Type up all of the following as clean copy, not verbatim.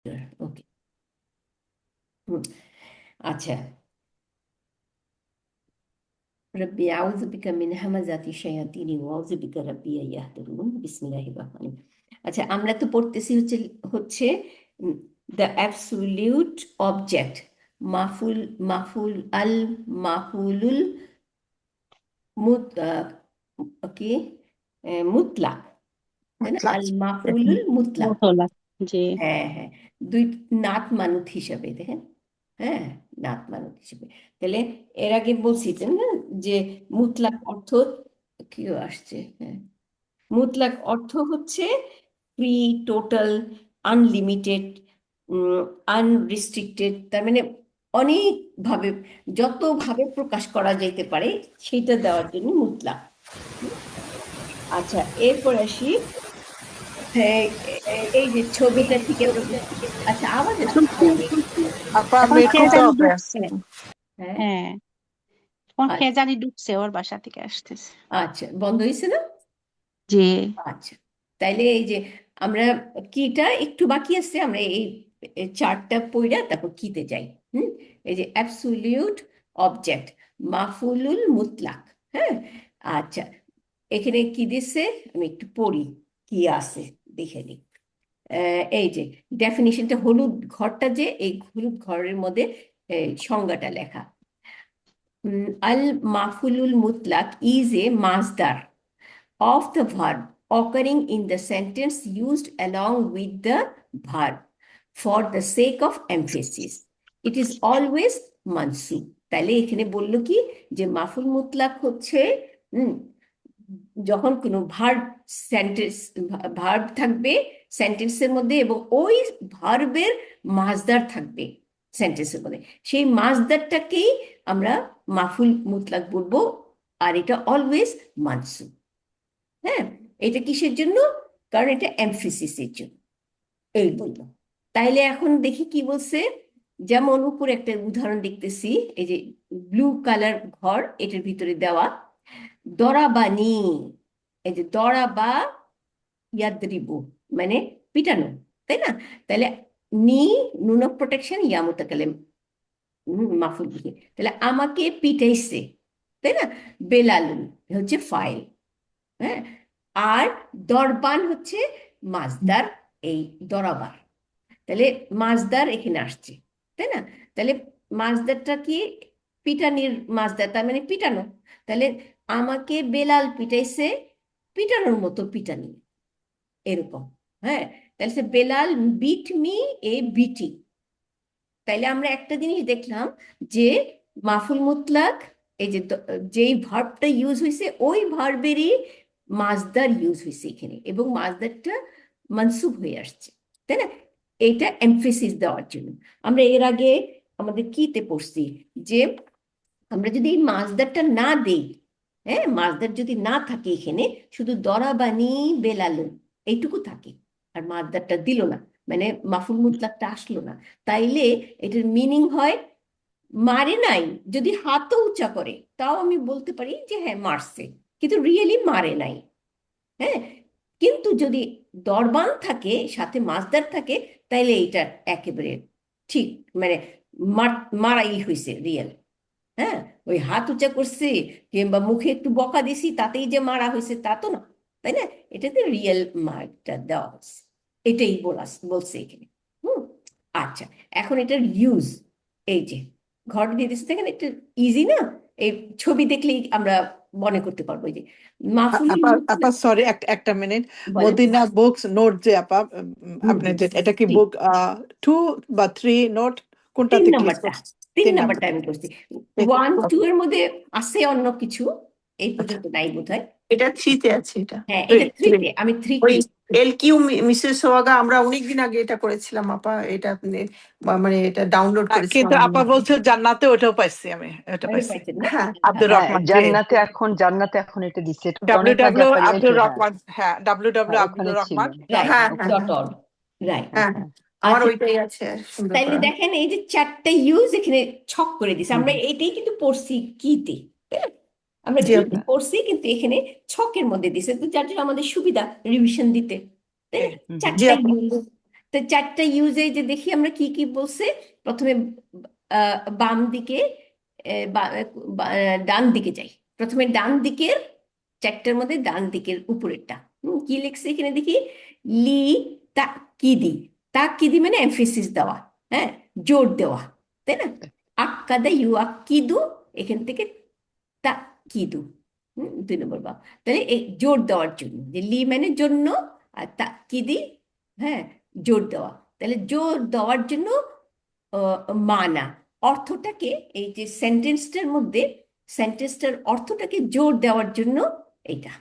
ওকে। আচ্ছা, রব্বি আউযু বিকা মিন হামাযাতি শায়াতিনি ওয়া আউযু বিকা রব্বি ইয়াহদুরুন। বিসমিল্লাহির রহমানির রহিম। আচ্ছা, আমরা তো পড়তেছি হচ্ছে দ্য অ্যাবসলিউট অবজেক্ট, মাফুল মাফুল আল মাফুলুল কি মুতলাক, তাই না? আল মাফুলুল মুতলাক। মুতলাক, জি। হ্যাঁ হ্যাঁ, দুই নাত মানুত হিসাবে দেখেন। হ্যাঁ, নাত মানুত হিসাবে। তাহলে এর আগে বলছি তাই না যে মুতলাক অর্থ কি আসছে। হ্যাঁ, মুতলাক অর্থ হচ্ছে ফ্রি, টোটাল, আনলিমিটেড, আনরিস্ট্রিক্টেড। তার মানে অনেক ভাবে, যত ভাবে প্রকাশ করা যেতে পারে সেটা দেওয়ার জন্য মুতলাক। আচ্ছা, এরপর আসি। হ্যাঁ, এই যে ছবিটা থেকে আচ্ছা, আওয়াজ এখন আসছে কে অনেক। এখন কে জানি ঢুকছে। হ্যাঁ, হ্যাঁ, এখন কে আচ্ছা জানি ঢুকছে, ওর বাসা থেকে আসতেছে। আচ্ছা, বন্ধ হয়েছে না? জি। আচ্ছা, তাইলে এই যে আমরা কিটা একটু বাকি আছে, আমরা এই চারটা পইড়া তারপর কিতে যাই। হুম, এই যে অ্যাবসলিউট অবজেক্ট, মাফুলুল মুতলাক। হ্যাঁ, আচ্ছা, এখানে কি দিছে আমি একটু পড়ি, কি আছে দেখে নিই। এই যে ডেফিনিশনটা, হলুদ ঘরটা, যে এই হলুদ ঘরের মধ্যে সংজ্ঞাটা লেখা। আল মাফুলুল মুতলাক ইজ এ মাসদার of the verb occurring in the sentence used along with the verb for the sake of emphasis. It is always mansub. তাহলে এখানে বললো কি যে মাফুল মুতলাক হচ্ছে যখন কোনো ভার্ব সেন্টেন্স, ভার্ব থাকবে সেন্টেন্সের মধ্যে এবং ওই ভার্বের মাসদার থাকবে সেন্টেন্সের মধ্যে, সেই মাসদারটাকেই আমরা মাফুল মুতলাক বলবো। আর এটা অলওয়েজ মানসুব। হ্যাঁ, এটা কিসের জন্য? কারণ এটা এমফিসিসের জন্য এই বললো। তাইলে এখন দেখি কি বলছে। যেমন উপরে একটা উদাহরণ দেখতেছি, এই যে ব্লু কালার ঘর, এটার ভিতরে দেওয়া দরাবানি। এই যে দরাবা ইয়াদ্রিবু মানে পিটানো, তাই না? তাহলে নি, নুন অফ প্রোটেকশন, ইয়া মুতাকাল্লিম, মাফুল বিহি। তাহলে আমাকে পিটাইছে, তাই না? বেলালুন হচ্ছে ফাইল। হ্যাঁ, আর দরবান হচ্ছে মাজদার, এই দরাবার। তাহলে মাজদার এখানে আসছে, তাই না? তাহলে মাজদারটা কি? পিটানির মাজদার, তার মানে পিটানো। তাহলে আমাকে বেলাল পিটাইছে পিটানোর মতো পিটানি, এরকম। হ্যাঁ, তাহলে সে বেলাল বিট মি এ বিটি। তাইলে আমরা একটা জিনিস দেখলাম যে মাফুল মুতলাক, এই যে যেই ভার্বটা ইউজ হয়েছে ওই ভার্বেরই মাসদার ইউজ হয়েছে এখানে, এবং মাসদারটা মানসুব হয়ে আসছে, তাই না? এইটা এমফেসিস দেওয়ার জন্য। আমরা এর আগে আমাদের কিতে পড়ছি যে আমরা যদি এই মাসদারটা না দেই, হ্যাঁ, মাসদার যদি না থাকে এখানে, শুধু দরাবানি বেলালো এইটুকু থাকে, আর মাসদারটা দিল না, মানে মাফুল মুতলাকটা আসলো না, তাইলে এটার মিনিং হয় মারে নাই। যদি হাতও উঁচা করে তাও আমি বলতে পারি যে হ্যাঁ মারছে, কিন্তু রিয়েলি মারে নাই। হ্যাঁ, কিন্তু যদি দরবান থাকে সাথে মাসদার থাকে, তাইলে এটা একেবারে ঠিক, মানে মারাই হয়েছে রিয়েল। হ্যাঁ, ওই হাত উঁচা করছি কিংবা মুখে একটু বকা দিছি তাতেই যে মারা হয়েছে তা তো না, তাই না? এটাতে রিয়েল মার্কটা দেওয়া হয়েছে, এটাই বলছে এখানে। হুম, আচ্ছা, এখন এটার ইউজ, এই যে ঘর দিয়ে দিচ্ছে দেখেন, এটা ইজি না? এই ছবি দেখলেই আমরা মনে করতে পারবো এই যে মাফুলি আপা আপা সরি, একটা মিনিট। বলেন। মদিনা বুকস নোট যে আপা, হুম আপনি হুম, যে এটা কি ঠিক। বুক 2 বা 3 নোট, তিন কোনটাতে ক্লিক নাম্বারটা, করছে? তিন 3 নাম্বার। নাম্বারটা আমি করছি। ঠিক আছে, 1 2 okay, এর মধ্যে আছে অন্য কিছু, এই আচ্ছা। পর্যন্ত নাই বোধহয়। এটা থ্রিতে আছে, এটা হ্যাঁ, থ্রি এটা থ্রি থ্রিতে, আমি ওই থ্রিতে। এল কিউ মিসেস সোহাগা, আমরা অনেকদিন আগে এটা করেছিলাম আপা, এটা আপনি মানে এটা ডাউনলোড করেছিলাম কিন্তু আমি। আপা বলছে জান্নাতে, ওটাও পাইছি আমি, ওটা এটা পাইছি। পাইছেন না? হ্যাঁ আব্দুর হ্যাঁ, রহমান জি, জান্নাতে এখন এটা দিচ্ছে, এটা ডাব্লিউ অনেক আগে ডাব্লিউ আপনার আব্দুর হ্যাঁ, রহমান, হ্যাঁ, ডাব্লিউ ডাব্লিউ হ্যাঁ, ওখানে আব্দুর ছিল। রহমান রাইট, হ্যাঁ হ্যাঁ ডট অর্গ, রাইট। হ্যাঁ, হ্যাঁ, আমার আচ্ছা, ওইটাই আছে সুন্দর তাইলে করা। দেখেন এই যে চারটে ইউজ এখানে ছক করে দিছে। হুম, আমরা এটাই কিন্তু পড়ছি কিতে, তাই না? আমরা জি কিতে আপা। পড়ছি, কিন্তু এখানে ছকের মধ্যে দিছে, তো যার জন্য আমাদের সুবিধা রিভিশন দিতে, তাই না? জি হুম, হুম। জি চারটা আপা। ইউজ। তো চারটা ইউজে যে দেখি আমরা কি কি বলছে। প্রথমে বাম দিকে ডান দিকে যাই। প্রথমে ডান দিকের চারটার মধ্যে ডান দিকের উপরেরটা কি লিখছে এখানে দেখি, লি তাকিদি। তাকিদি মানে এমফেসিস দেওয়া, হ্যাঁ, জোর দেওয়া, তাই না? আক্কাদা ইউ আক্কিদু, এখান থেকে তাকিদু, 2 নম্বর বাব। তাহলে এই জোর দেওয়ার জন্য, যে লি মানে জন্য আর তাকিদি, হ্যাঁ, জোর দেওয়া। তাহলে জোর দেওয়ার জন্য মানা অর্থটাকে, এই যে সেন্টেন্সটার মধ্যে সেন্টেন্সটার অর্থটাকে জোর দেওয়ার জন্য এটা,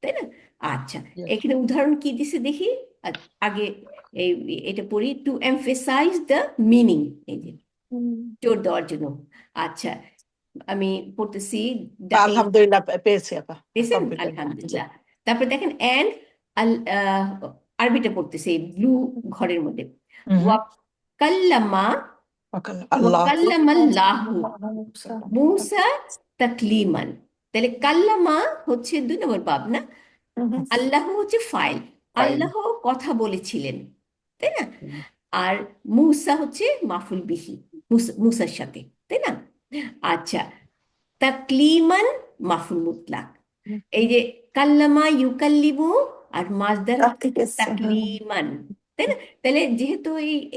তাই না? আচ্ছা, Yes. এখানে উদাহরণ কি দিছে দেখি। আগে এই এটা পড়ি, টু এমফেসাইজ দ্য মিনিং, এই যে জোর দেওয়ার জন্য। আচ্ছা, আমি পড়তেছি। আলহামদুলিল্লাহ পেয়েছি আপা, পেয়েছেন? কম্পিউটার। আলহামদুলিল্লাহ। তারপরে দেখেন অ্যান্ড আরবিটা পড়তেছে ব্লু ঘরের মধ্যে, ওয়াকাল্লামা আল্লাহ ওয়াকাল্লামাল্লাহু মুসা তাকলিমান। তাহলে কাল্লামা হচ্ছে 2 নম্বর বাব না, আল্লাহ হচ্ছে ফাইল, আল্লাহ কথা বলেছিলেন, তাই না? আর মুসা হচ্ছে মাফুল বিহি, মুসার সাথে, তাই না? আচ্ছা, তাকলিমান মাফুল মুতলাক। এই যে কাল্লামা ইউকাল্লিমু আর মাজদার তাকলিমান, তাই না? তাহলে যেহেতু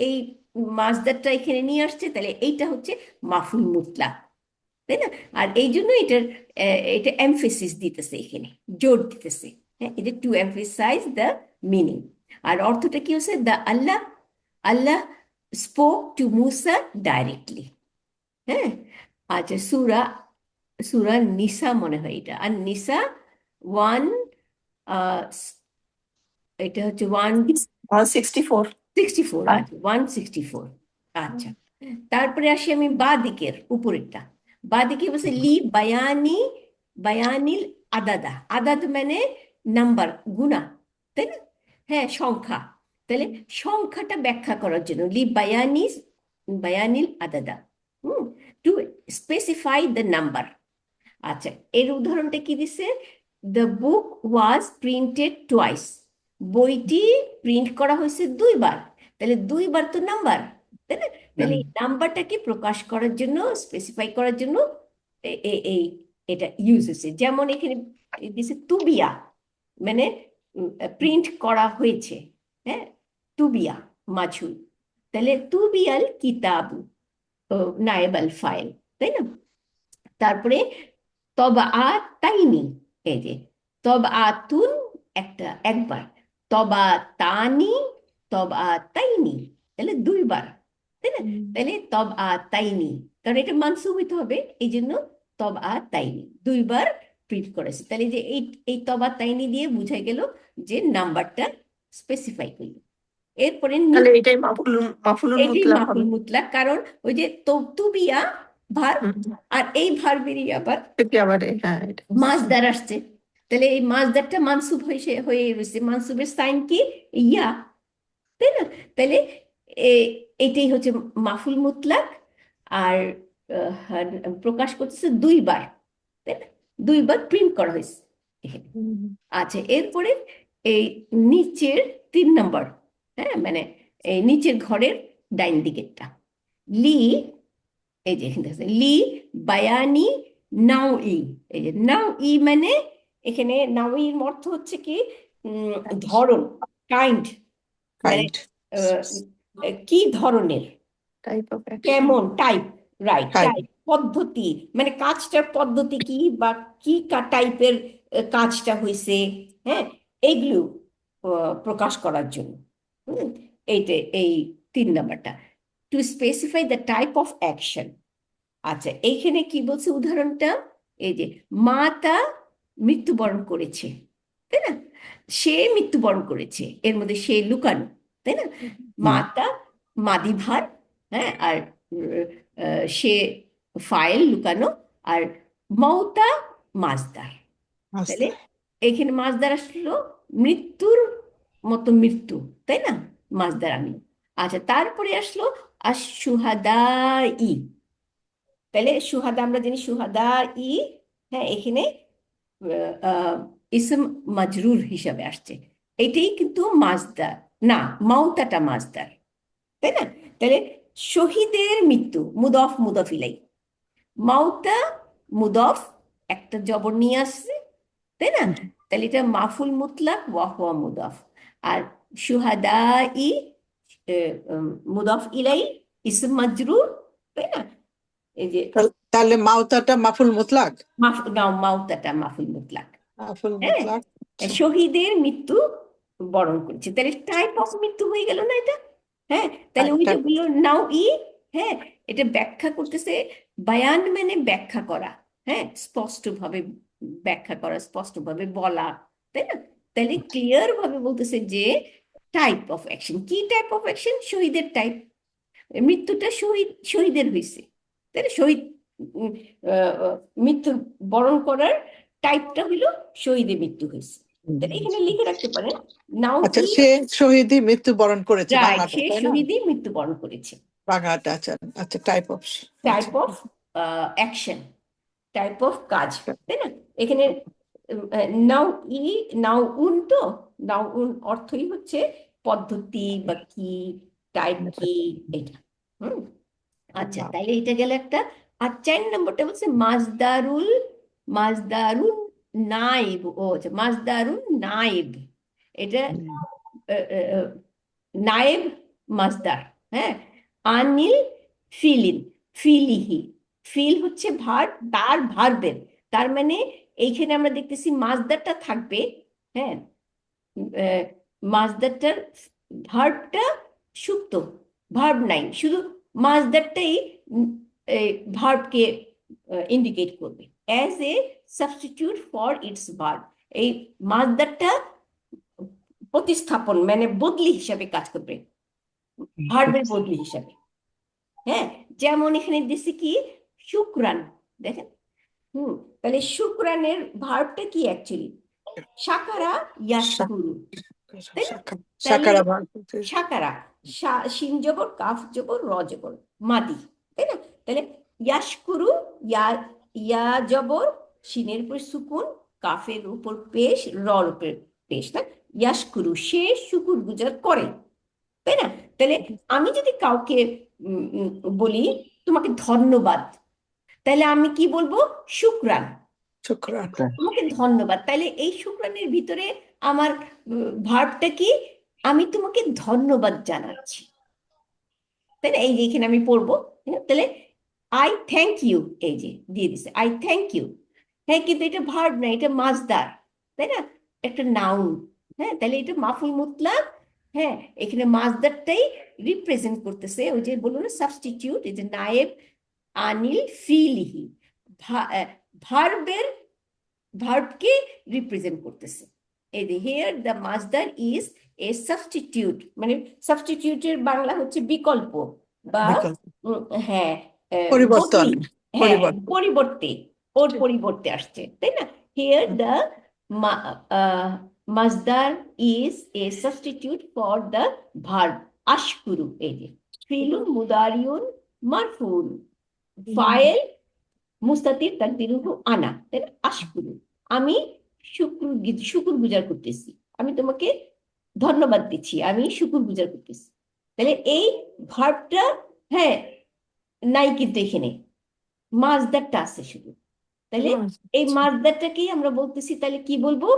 এই মাজদারটা এখানে নিয়ে আসছে, তাহলে এইটা হচ্ছে মাফুল মুতলাক, তাই না? আর এই জন্য এটা এমফেসিস দিতেছে, এখানে জোর দিতেছে, হ্যাঁ, এই যে টু এমফেসাইজ দ্য মিনিং। আর অর্থটা কি হচ্ছে, the Allah Allah spoke to Musa directly, হ্যাঁ। আচ্ছা, সূরা সূরা নিসা মনে হয় এটা, আর নিসা 1, এটা হচ্ছে 164 164, আচ্ছা 164। আচ্ছা, তারপরে আসি আমি বা দিকের উপরেরটা। বা দিকে বলছে লি বায়ানিল আদাদা। আদাদ মানে নাম্বার, গুণা, তাই না? হ্যাঁ, সংখ্যা। তাহলে সংখ্যাটা ব্যাখ্যা করার জন্য লি বায়ানিল আদাদা, টু স্পেসিফাই দ্য নাম্বার। আচ্ছা, এর উদাহরণটা কি দিছে, the book was printed twice. বইটি প্রিন্ট করা হয়েছে 2বার। তাহলে 2বার তো নাম্বার, তাই না? তাহলে এই নাম্বারটাকে প্রকাশ করার জন্য, স্পেসিফাই করার জন্য এই এটা ইউজ হয়েছে। যেমন এখানে দিছে তুবিয়া, মানে প্রিন্ট করা হয়েছে, হ্যাঁ, তুবিয়া মাঝুল। তাহলে তুবিয়াল কিতাবু নায়েব আল ফাইল, তাই না? তারপরে তবা তাইনি, এই যে তবা আতুন একবার, তবা তানি, তবা তাইনি, তাহলে 2বার, তাই না? তাহলে তবা তাইনি, কারণ এটা মানসুব হইতে হবে, এই জন্য তবা তাইনি 2বার প্রিন্ট করেছে। তাহলে যে এই তবা তাইনি দিয়ে বুঝাই গেল যে নাম্বারটা স্পেসিফাই করল। এরপরে তাহলে এটাই মাফুলুল এটাই মুতলাক মাফুল হবে। মুতলাক, কারণ ওই যে তুবিয়া ভার্ব, আর এই ভার্বেরই আবার এটা আবার হ্যাঁ, এটা মাজদার আসছে। তাহলে এই মাজদারটা মানসুব হয়ে রয়েছে, মানসুবের সাইন কি, ইয়া, তাই না? তাহলে এটাই হচ্ছে মাফুল মুতলাক। আর প্রকাশ করতেছে 2বার, তাই না? 2বার প্রিন্ট করা হয়েছে এখানে। আচ্ছা, এরপরে এই নিচের 3 নম্বর, হ্যাঁ, মানে এই নিচের ঘরের ডাইন দিকেরটা, লি, এই যে এখানে আছে লি বায়ানি নাও ই। এই যে নাও ই মানে এখানে নাও ইর অর্থ হচ্ছে কি, ধরন, কাইন্ড, মানে কি ধরনের, টাইপ অফ কেমন, টাইপ, রাইট, Type. টাইপ, পদ্ধতি, মানে কাজটার পদ্ধতি কি, বা কি টাইপের কাজটা হয়েছে, হ্যাঁ, এইগুলো প্রকাশ করার জন্য। এইটা এই 3 নম্বরটা, to specify the type of action. আচ্ছা, এইখানে কি বলছে উদাহরণটা, এই যে মাতা মৃত্যুবরণ করেছে, তাই না? সে মৃত্যুবরণ করেছে, এর মধ্যে সে লুকানো, তাই না? মাতা মাদিভার, হ্যাঁ, আর সে ফাইল লুকানো, আর মৌতা মাজদার। তাহলে এখানে মাজদার আসলো মৃত্যুর মতো মৃত্যু, তাই না? মাজদার আমি। আচ্ছা, তারপরে আসলো আশ-শুহাদা ই। তাহলে সুহাদা আমরা জানি সুহাদা ই, হ্যাঁ, এখানে ইসম মাজরুর হিসাবে আসছে, এটাই কিন্তু মাজদার, না, মাউতাটা মাজদার, তাই না? তাহলে শহীদের মৃত্যু, মুদফ মুদফ ইলাই, মাউতা মুদফ, একটা জবর নিয়ে আসছে, তাই না? তাহলে এটা মাফুল মুতলাক ওয়া হুয়া মুদফ। আর শুহাদা ই মুদফ ইলাই, ইসম মাজরুর, তাই না? এই যে তাহলে মাউতাটা মাফুল মুতলাক, মাউতাটা মাফুল মুতলাক। মাফুল হ্যাঁ, মুতলাক। শহীদের মৃত্যু বরণ করেছে, তাহলে টাইপ অফ মৃত্যু হয়ে গেল না এটা? হ্যাঁ, তাহলে ওই যে বললো নাও ই, হ্যাঁ, এটা ব্যাখ্যা করতেছে। বায়ান মানে ব্যাখ্যা করা, হ্যাঁ, স্পষ্টভাবে ব্যাখ্যা করা, স্পষ্টভাবে বলা, তাই না? তাহলে ক্লিয়ার ভাবে বলতেছে যে টাইপ অফ অ্যাকশন, কি টাইপ অফ অ্যাকশন? শহীদের টাইপ, মৃত্যুটা শহীদের হয়েছে, তাই না? শহীদ উম, মৃত্যুর বরণ করার টাইপটা হইলো শহীদের মৃত্যু হয়েছে। তাহলে এখানে লিখে রাখতে পারেন নাও আচ্ছা, ই, সে শহীদই মৃত্যুবরণ করেছে, রাইট, বাংলাটা সে তাই না? শহীদই মৃত্যুবরণ করেছে। বাংলাটা, আচ্ছা আচ্ছা, type of. Type of action, type of কাজ, তাই না? এখানে নাও ই, নাও উন, তো নাও উন অর্থই হচ্ছে পদ্ধতি বা কি, টাইপ কি, এটা। আচ্ছা, তাহলে এটা গেল একটা। আর 4 নম্বরটা বলছে মাজদারুল, মাজদারুল নাইব। ও আচ্ছা, মাজদারুল নাইব, এটা নায়েব মাজদার, হ্যাঁ, আনিল ফিলিন, ফিলিহি, ফিল হচ্ছে ভার্ব, তার ভার্বের, তার মানে এইখানে আমরা দেখতেছি মাজদারটা থাকবে, হ্যাঁ, মাজদারটার ভার্বটা সুপ্ত, ভার্ব নাই, শুধু মাজদারটাই ভার্বকে ইন্ডিকেট করবে as a substitute for its verb. এই মাজদারটা প্রতিস্থাপন মানে বদলি হিসাবে কাজ করবে, ভার্বের বদলি হিসাবে। হ্যাঁ, যেমন এখানে দিছি কি শুক্রান, দেখেন। তাহলে শুক্রানের ভার্বটা কি অ্যাকচুয়ালি? শাকারা ইয়াশকুরু, তাই না? সাকারা ভাগ। শাকারা, শিন জবর, কাফ জবর, র জবর, মাদি, তাই না? তাহলে ইয়াশকুরু, ইয়া, ইয়া জবর, শিনের উপর সুকুন, কাফের উপর পেশ, রর উপর পেশ, না? ইয়াশকুরু, সে শুকুর গুজার করে, তাই না? তাহলে আমি যদি কাউকে বলি তোমাকে ধন্যবাদ, তাহলে আমি কি বলবো? শুক্রান, শুক্রান। তোমাকে ধন্যবাদ। তাহলে এই শুক্রানের ভিতরে আমার ভার্বটা কি? আমি তোমাকে ধন্যবাদ জানাচ্ছি, তাই না? এই যে এখানে আমি পড়বো, তাহলে আই থ্যাংক ইউ, এই যে দিয়ে দিছে আই থ্যাংক ইউ। হ্যাঁ, কিন্তু এটা ভার্ব না, এটা মাজদার, তাই না? একটা নাউন। হ্যাঁ, তাহলে এটা মাফুল মুতলাক। হ্যাঁ, এখানে মাজদারটাই রিপ্রেজেন্ট করতেছে, ওই যে বললো না সাবস্টিটিউট, এই যে নায়েব আনিল ফিলিহি, ভার্বের, ভার্বকে রিপ্রেজেন্ট করতেছে। এই যে হিয়ার দ্য মাজদার ইজ এ সাবস্টিটিউট, মানে সাবস্টিটিউটের বাংলা হচ্ছে বিকল্প বা হ্যাঁ, পরিবর্তন, বদলি, হ্যাঁ, পরিবর্তে, ওর পরিবর্তে আসছে, তাই না? হিয়ার দ্য মাজদার is a substitute for the verb আশকুরু। এই যে ফিলুন মুদারিউন মারফুন, ফাইল মুস্তাতির তাকদিরুহু আনা, তাই না? আশকুরু, আমি শুকুর গুজার করতেছি, আমি তোমাকে ধন্যবাদ দিচ্ছি, আমি শুকুর গুজার করতেছি। তাহলে এই ভার্বটা, হ্যাঁ, নাই কিন্তু এখানে মাজদারটা আছে শুধু। তাহলে এই মাজদারটাকেই আমরা বলতেছি, তাহলে কি বলবো?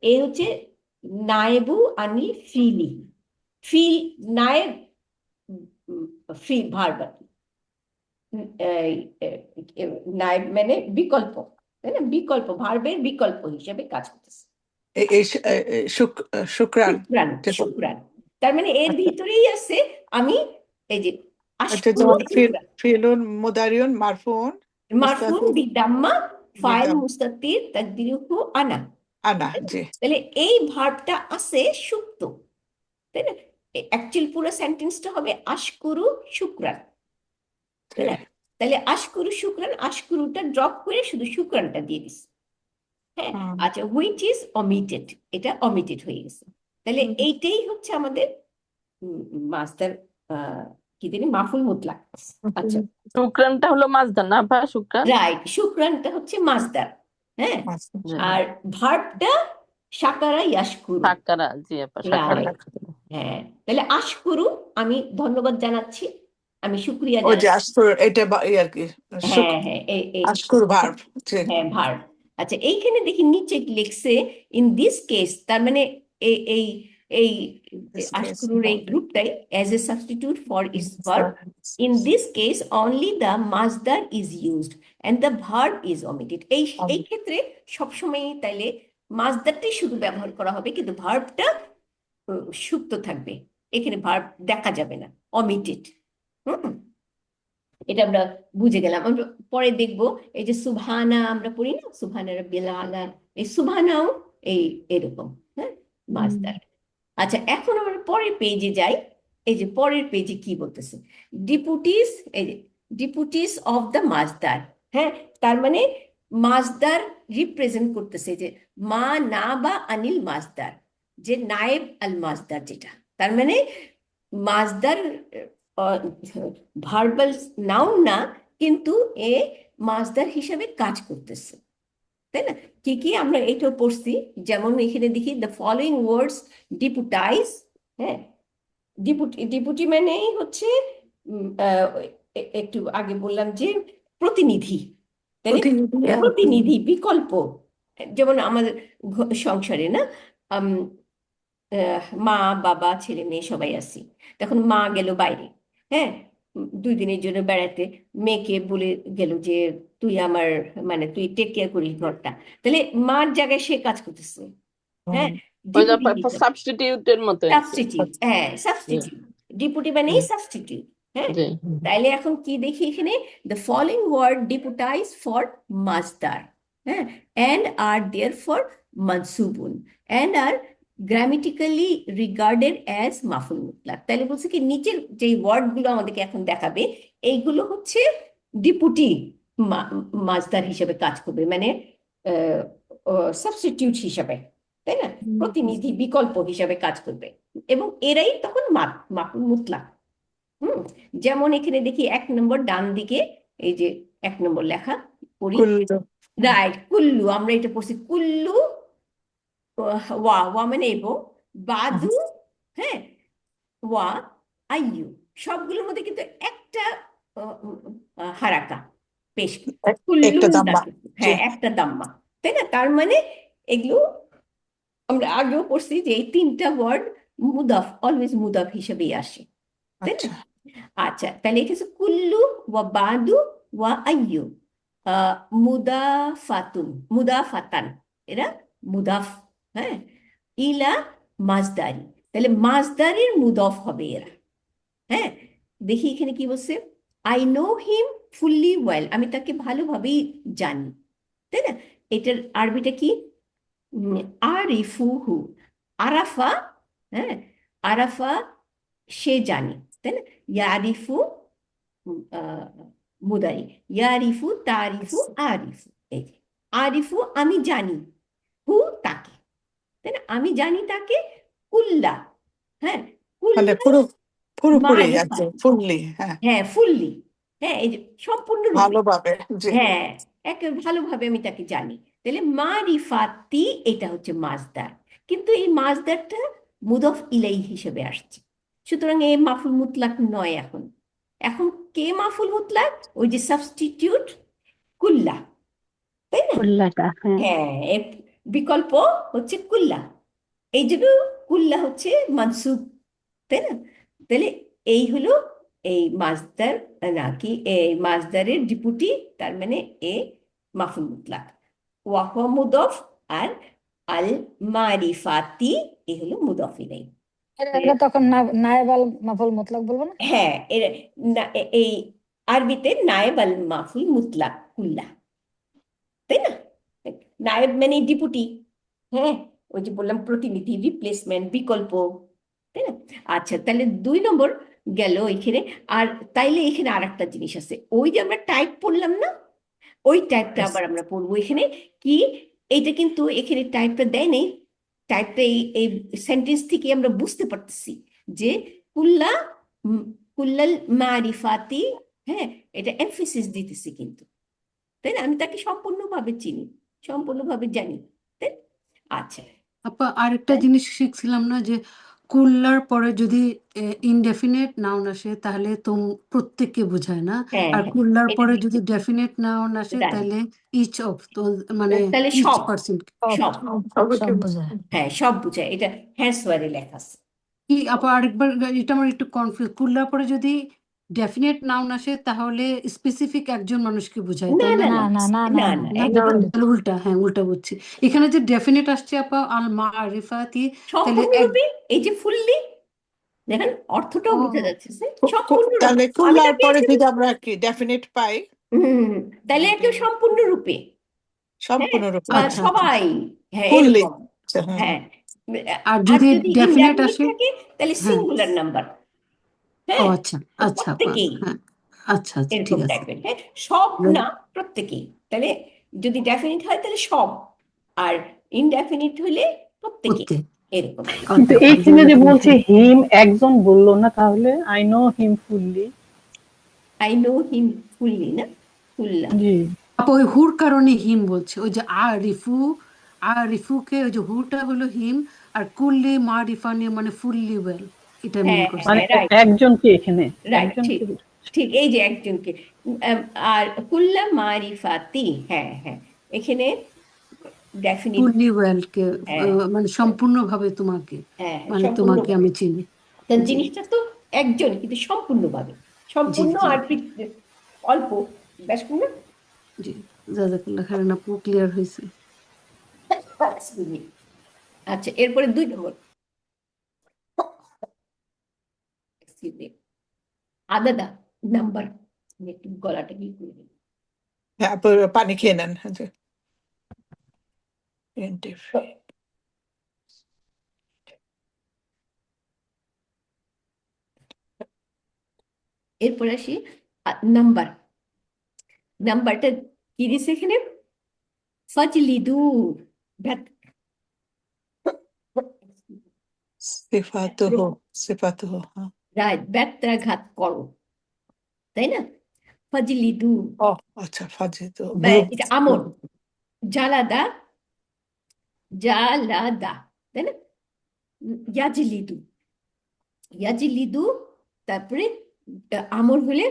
এই হচ্ছে নায়েবু আনি ফিলি, ফিল নায়েব, ফিল ভার্ব, নায়েব মানে বিকল্প, তাই না? বিকল্প, ভার্বের বিকল্প হিসেবে কাজ করতেছে। শুক্রান। শুক্রান, তার মানে এর ভিতরেই আছে আমি এই যে ফিলুন মুদারিউন মারফুন, মারফুন বিদাম্মা, ফাইল মুস্তাতির তাকদিরুহু আনা, আনা, জি। তাহলে এই ভার্বটা আছে সুপ্ত, তাই না? অ্যাকচুয়াল পুরো সেন্টেন্সটা হবে আশকুরু শুক্রান, তাই না? তাহলে আশকুরু শুক্রান, আশকুরুটা ড্রপ করে শুধু শুক্রানটা দিয়ে দিস। হ্যাঁ, আচ্ছা, হুইচ ইজ অমিটেড, এটা অমিটেড হয়ে গেছে। তাহলে এইটাই হচ্ছে আমাদের মাস্টার, কি জানি, মাফুল মুতলাক। আচ্ছা, শুক্রানটা হলো মাজদার না বা শুক্রান, রাইট, শুক্রানটা হচ্ছে মাজদার, হ্যাঁ, আর ভার্বটা শাকারা ইয়াশকুরু, সাকারা, জি আপা, সাকারা। রাইট, হ্যাঁ, তাহলে আশকুরু আমি ধন্যবাদ জানাচ্ছি, আমি শুক্রিয়া ও যে জানাচ্ছি। আশকুর এটা আর কি হ্যাঁ হ্যাঁ এই আশকুর ভার্ব জি হ্যাঁ ভার্ব। আচ্ছা এইখানে দেখি নিচে লিখছে ইন দিস কেস, তার মানে এই এই এই This case, আশকুরুর এই গ্রুপটাই as a substitute for its verb, in this case only the masdar is used and the verb is omitted. এই ক্ষেত্রে সবসময় তাইলে মাসদারটাই শুধু ব্যবহার করা হবে, কিন্তু ভার্বটা সুপ্ত থাকবে, এখানে ভার্ব দেখা যাবে না, অমিটেড। এটা আমরা বুঝে গেলাম। আমরা পরে দেখবো এই যে সুবহানা আমরা পড়ি না, সুবহানা রাব্বিল আলা, এই সুবহানাও এই এরকম, হ্যাঁ, মাসদার। আচ্ছা এখন আমরা পরের পেজে যাই। এই যে পরের পেজে কি বলতেছে, ডিপুটিস, এই যে ডিপুটিস অফ দ্য মাসদার, হ্যাঁ, তার মানে মাসদার রিপ্রেজেন্ট করতেছে যে মা না বা আনিল মাসদার, যে নায়েব আল মাসদার, যেটা তার মানে মাসদার ভার্বাল নাউন না, কিন্তু এ মাসদার হিসাবে কাজ করতেছে, তাই না? কি কি আমরা এইটাও পড়ছি, যেমন এখানে দেখি দ্য ফলোইং ওয়ার্ডস ডিপুটাইজ, হ্যাঁ, ডিপুটি মানেই হচ্ছে একটু আগে বললাম যে প্রতিনিধি, তাই না? প্রতিনিধি বিকল্প, যেমন আমাদের সংসারে না, মা বাবা ছেলে মেয়ে সবাই আছি, তখন মা গেল বাইরে, হ্যাঁ, 2 দিনের জন্য বেড়াতে, মেয়েকে বলে গেল যে তুই আমার মানে তুই টেক কেয়ার করিস ঘরটা, তাহলে মার জায়গায় সে কাজ করতেছে, হ্যাঁ, সাবস্টিটিউটের মতো আর কি। সাবস্টিটিউট, হ্যাঁ সাবস্টিটিউট, ডিপুটি মানেই সাবস্টিটিউট, হ্যাঁ। জি তাইলে এখন কি দেখি এখানে, দ্য ফলোইং ওয়ার্ড ডিপুটাইজ ফর মাসদার, হ্যাঁ, and are therefore mansubun and are grammatically regarded as মাফুল মুতলাক। তাহলে বলছে কি নিচের যে ওয়ার্ড গুলো আমাদেরকে এখন দেখাবে, এইগুলো হচ্ছে ডিপুটি মাসদার হিসেবে কাজ করবে, মানে সাবস্টিটিউট হিসাবে, তাই না, প্রতিনিধি বিকল্প হিসাবে কাজ করবে, এবং এরাই তখন মাফুল মুতলাক। যেমন এখানে দেখি 1 নম্বর ডান দিকে, এই যে 1 নম্বর লেখা পড়ি, রাইট, কুল্লু, আমরা এটা পড়ছি কুল্লু, ওয়া মানে এবং, বাদু, হ্যাঁ, ওয়া, আইয়ু, সবগুলোর মধ্যে কিন্তু একটা হারাকা পেশ, কুল্লু একটা দাম্মা হ্যাঁ একটা দাম্মা, তাই না? তার মানে এগুলো আমরা আগেও পড়ছি যে এই 3টা ওয়ার্ড মুদাফ, অলওয়েজ মুদাফ হিসেবেই আসে, তাই না? আচ্ছা তাহলে এখানে কুল্লু ওয়া বাদু ওয়া আইয়ু মুদাফাতান, এরা মুদাফ, হ্যাঁ, ইলা মাজদারি, তাহলে মাজদারির মুদাফ হবে এরা, হ্যাঁ। দেখি এখানে কি বলছে, I know him fully well, আমি তাকে ভালোভাবেই জানি, তাই না? এটার আরবিটা কি, আরিফুহু, আরাফা, হ্যাঁ, আরাফা সে জানে, তাই না? ইয়ারিফু মুদারি, ইয়ারিফু তারিফু আরিফু, এই যে আরিফু আমি জানি, হু তাকে, তাই না, আমি জানি তাকে, কুল্লা, হ্যাঁ, মানে কুল্লা পুরোপুরি মারিফাত, আছে ফুললি হ্যাঁ হ্যাঁ ফুললি, হ্যাঁ এই যে সম্পূর্ণরূপে, ভালোভাবে জি হ্যাঁ একে ভালোভাবে আমি তাকে জানি, তাহলে মারিফাতি এটা হচ্ছে মাসদার, কিন্তু এই মাসদারটা মুদফ ইলাই হিসেবে আসছে, সুতরাং এ মাফুল মুতলাক নয়। এখন এখন কে মাফুল মুতলাক, ওই যে সাবস্টিটিউট কুল্লা, তাই না? উল্লাটা হ্যাঁ হ্যাঁ এর বিকল্প হচ্ছে কুল্লা, এই জন্য কুল্লা হচ্ছে মানসুব, তাই না? তাহলে এই হলো এই মাসদার, নাকি এই মাসদারের ডিপুটি, তার মানে এ মাফুল মুতলাক, ওয়াহুয়া মুদফ, আর আল মারিফাতি এ হলো মুদফ ইলাই। এটা তখন নায়েব আল মাফুল মুতলাক বলবো না? হ্যাঁ এই আরবিতে নায়েব আল মাফুল মুতলাক কুল্লা, তাই না? নায়েব মানে ডিপুটি, হ্যাঁ, ওই যে বললাম প্রতিনিধি, রিপ্লেসমেন্ট, বিকল্প, তাই না? আচ্ছা তাহলে 2 নম্বর গেল এখানে। আর তাইলে এখানে আর একটা জিনিস আছে, ওই যে আমরা টাইপ পড়লাম না, ওই টাইপটা আবার আমরা পড়বো এখানে কি, এইটা কিন্তু এখানে টাইপটা দেয় নেই, টাইপটা এই সেন্টেন্স থেকে আমরা বুঝতে পারতেছি যে কুল্লা কুল্লাল মারিফাতি, হ্যাঁ, এটা এমফেসিস দিতেছি কিন্তু, তাই না? আমি তাকে সম্পূর্ণভাবে চিনি, সম্পূর্ণভাবে জানি, তাই? আচ্ছা আপা আরেকটা জিনিস শিখছিলাম না, যে কুল্লার পরে যদি ইনডেফিনেট নাউন আসে তাহলে প্রত্যেককে বোঝায় না, হ্যাঁ আর হ্যাঁ কুল্লার এটা পরে ঠিক যদি ডেফিনেট নাউন আসে রাইট তাহলে ইচ অফ, তো মানে তাহলে ইচ সব পার্সন। সব সব সবাইকে সব বোঝায়। হ্যাঁ সব বুঝায়, এটা হ্যান্স ওয়ার্ডে লেখা আছে। কি আপা আরেকবার, এটা আমার একটু কনফিউজ, কুল্লার পরে যদি ডেফিনেট নাউন আসে তাহলে স্পেসিফিক একজন মানুষকে বোঝায়, না তাই না না? না না না না না না না, না না, একদম বিপরীত। তাহলে উল্টা, হ্যাঁ উল্টা বুঝছি। এখানে যে ডেফিনেট আসছে আপা আল মারিফাতি, তাহলে এক সম্পূর্ণরূপে এই যে ফুললি দেখেন অর্থটাও ও বোঝা যাচ্ছে যে সম্পূর্ণরূপে তাহলে আমি তো কুল্লার পরে পেয়েছি। যদি আমরা কি ডেফিনেট পাই, তাহলে একদম সম্পূর্ণরূপে হ্যাঁ সম্পূর্ণরূপে, বা আচ্ছা সবাই হ্যাঁ ফুললি, এরকম আচ্ছা হ্যাঁ হ্যাঁ। আর আর যদি যদি ডেফিনেট ইনডেফিনিট আসে, থাকে তাহলে হ্যাঁ, সিঙ্গুলার নাম্বার ও হ্যাঁ আচ্ছা তো আচ্ছা আপা, প্রত্যেকেই হ্যাঁ আচ্ছা আচ্ছা ঠিক এরকম আছে। টাইপের হ্যাঁ সব না প্রত্যেকেই। তাহলে যদি ডেফিনিট হয় তাহলে সব, আর ইনডেফিনিট হলে প্রত্যেকে প্রত্যেক, এরকম। কিন্তু ওকে আপা, এইখানে যে বলছে হিম একজন বললো না, তাহলে I know him fully. I know him fully না ফুল্লা জি। আপা ওই হুর কারণে হিম বলছে, ওই যে আর রিফুকে ওই যে হুটা হলো হিম, আর কুল্লি মা রিফা নিয়ে মানে ফুললি ওয়েল, এটা মিন হ্যাঁ করছে। মানে হ্যাঁ রাইট একজনকে এখানে রাইট ঠিক একজনকে ঠিক এই যে একজনকে আর কুল্লা মারিফাতি হ্যাঁ হ্যাঁ এখানে ডেফিনিট ফুললি ওয়েল কে হ্যাঁ মানে সম্পূর্ণভাবে তোমাকে, হ্যাঁ মানে তোমাকে সম্পূর্ণভাবে আমি চিনি। তো জি জিনিসটা তো একজন কিন্তু সম্পূর্ণভাবে জি সম্পূর্ণ জি আর অল্প বেশ না। জি, জাজাকাল্লাহ খাইরান আপু, ক্লিয়ার হয়েছে। Excuse me. আচ্ছা এরপরে 2 নম্বর Excuse me. আদাদা নাম্বার একটু গলাটা কি করে দিই। হ্যাঁ আপু পানি খেয়ে নেন, হ্যাঁ জি। এরপরে আসি নাম্বার নাম্বারটা কি দিছে এখানে ফাজলিদু ব্যাত সিফাতুহু, সিফাতুহু, হ্যাঁ। রাইট ব্যত্রাঘাত করো তাই না ফাজলিদু ও আচ্ছা ফাজিতু গ্রুপ, এটা আমর জালাদা জালাদা তাই না ইয়াজলিদু ইয়াজলিদু তারপরে আমর হলে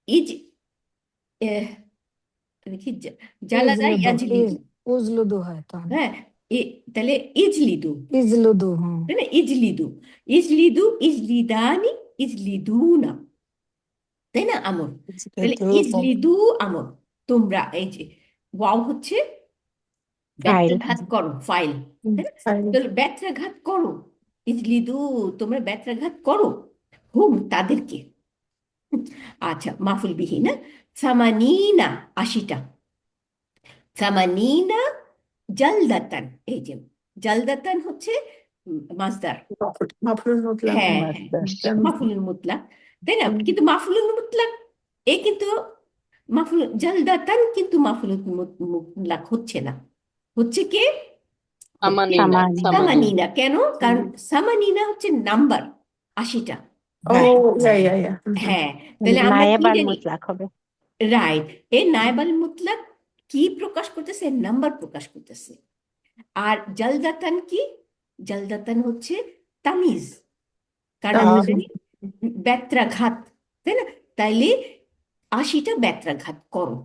ইজ দেখি জালাদা ইজলুদু ইয়াজলিদু উজলুদু হয় তখন, হ্যাঁ তাহলে ইজলিদু ইজলুদু। হুম, তাই না ইজলিদু ইজলিদু ইজলিদানি ইজলিদুনা তাই না আমর তাহলে ইজলিদু আমর তোমরা এই যে ওয়াও হচ্ছে ফাইল। ব্যত্রাঘাত করো ফাইল তাহলে ব্যত্রাঘাত করো ইজলিদু তোমরা ব্যত্রাঘাত করো হুম তাদেরকে আচ্ছা মাফুল বিহি না সামানিনা 80টা সামানিনা জালদাতান এই যে জালদাতান হচ্ছে মাসদার মাফরুল মুতলাক হ্যাঁ হ্যাঁ মাফুলুল মুতলাক তাই না কিন্তু মাফুলুল মুতলাক এ কিন্তু মাফুল জালদাতান কিন্তু মাফুলুল মুতলাক হচ্ছে না হচ্ছে কে সামানিনা সামানিনা। সামানিনা সামানিনা কেন কারণ সামানিনা হচ্ছে নাম্বার 80টা ও হ্যাঁ ইয়া হ্যাঁ তাহলে আমরা কি নায়েব আল জানি মুতলাক হবে। রাইট এই নায়েব আল মুতলাক কি প্রকাশ করতেছে নাম্বার প্রকাশ করতেছে আর জালদাতান কি জালদাতান হচ্ছে তামিজ কারণ আমরা জানি ব্যত্রাঘাত তাই না তাইলে 80টা ব্যত্রাঘাত করো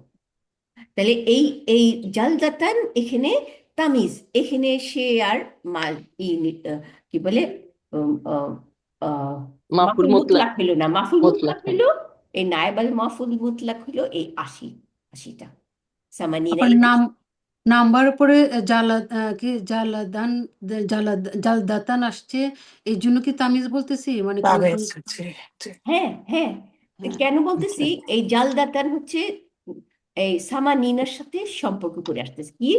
তাহলে এই এই জালদাতান এখানে তামিজ এখানে সে আর মাল কি বলে মাফুল মাফুল মুতলাক মুতলাক হইলো না মাফুল মুতলাক মুতলাক হইলো এই নায়েবাল মাফুল মুতলাক হইলো এই 80টা সামানিনা আবার নাম্বার উপরে কি জালাদান, জালদাতান আসছে, এই জন্য কি তামিজ বলতেছি, মানে তামিজ, কনফার্ম। জি জি হ্যাঁ হ্যাঁ কেন বলতেছি এই জালদাতান হচ্ছে এই সামানিনার সাথে সম্পর্ক করে আসতেছে কি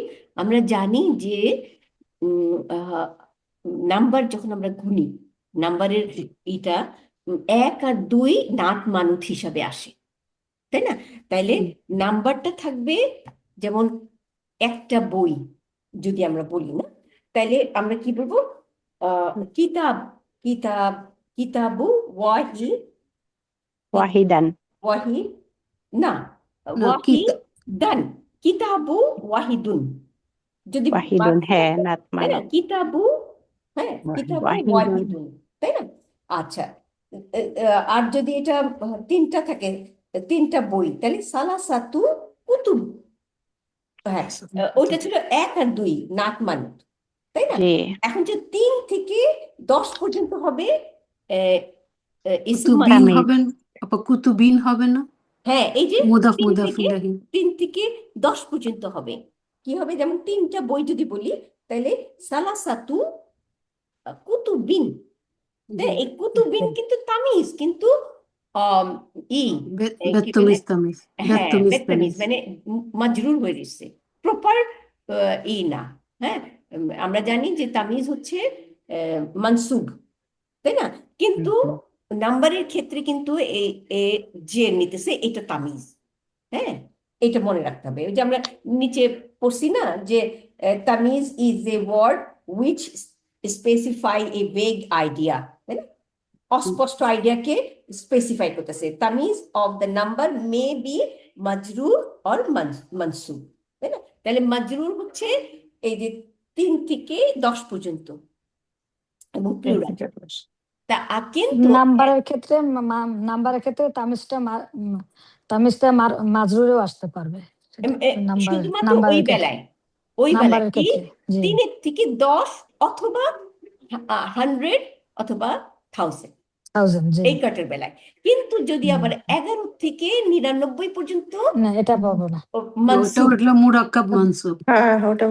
আমরা জানি যে নাম্বার যখন আমরা গুনি নাম্বারের এটা 1 আর 2 নাত মানুত হিসাবে আসে তাই না তাইলে নাম্বারটা থাকবে যেমন একটা বই যদি আমরা বলি না তাইলে আমরা কি বলবো কিতাব কিতাব কিতাবু ওয়াহি ওয়াহিদান। ওয়াহি না না ওয়াহিদান কিতাবু ওয়াহিদুন যদি ওয়াহিদুন, হ্যাঁ নাত তাই না মানব। কিতাবু হ্যাঁ, কিতাবুন ওয়াহিদুন ওয়াহিদুন, তাই না? আচ্ছা, আর যদি এটা তিনটা থাকে, তিনটা বই, তাহলে সালাসাতু কুতুব। হ্যাঁ, ওইটা ছিল 1 আর 2 নাত মানত, তাই না? জি এখন যে 3 থেকে 10 পর্যন্ত হবে আহ, ইসম কুতুবিন তামিজ হবেন, আপা কুতুবিন হবে না? হ্যাঁ, এই যে মুদাফ 3 মুদাফ থেকে ইলাহি। 10 পর্যন্ত হবে। কি হবে? যেমন 3টা বই যদি বলি, তাহলে সালাসাতু কুতুবিন। জি, এই কুতুবিন কিন্তু তামিজ, কিন্তু আম, ই কি বলে, বেত্তমিজ তামিজ, হ্যাঁ বেত্তমিজ বেত্তামিজ, তামিজ। মানে মাজরুর হয়ে যাচ্ছে, প্রপার ই না। হ্যাঁ, আমরা জানি যে তামিজ হচ্ছে মানসুব, তাই না? কিন্তু নাম্বারের ক্ষেত্রে কিন্তু এই এ যে নিতেছে এটা তামিজ। হ্যাঁ, এটা মনে রাখতে হবে। ওই যে আমরা নিচে পড়ছি না, যে তামিজ is a word which specify a vague idea, তাই না? অস্পষ্ট আইডিয়াকে স্পেসিফাই করতেছে। তামিজ of the number may be মাজরুর অর মানসুব, তাই না? তাহলে মাজরুর হচ্ছে এই যে 3 থেকে 10 পর্যন্ত এবং প্লুরাল। কিন্তু নাম্বারের ক্ষেত্রে তামিজটা মাজরুরেও আসতে পারবে, সেটা নাম্বারের শুধুমাত্র ওই নাম্বারের ক্ষেত্রে, বেলায়, ওই বেলায় নাম্বারের কি ক্ষেত্রে, জি 3 থেকে 10 অথবা 100 অথবা 1000, 1000, জি এই কটের বেলায়। কিন্তু যদি আবার 11 থেকে 99 পর্যন্ত না, এটা পাবো না। ওটা মানসুব, হলো মুরাক্কাব মানসুব। হ্যাঁ ওটা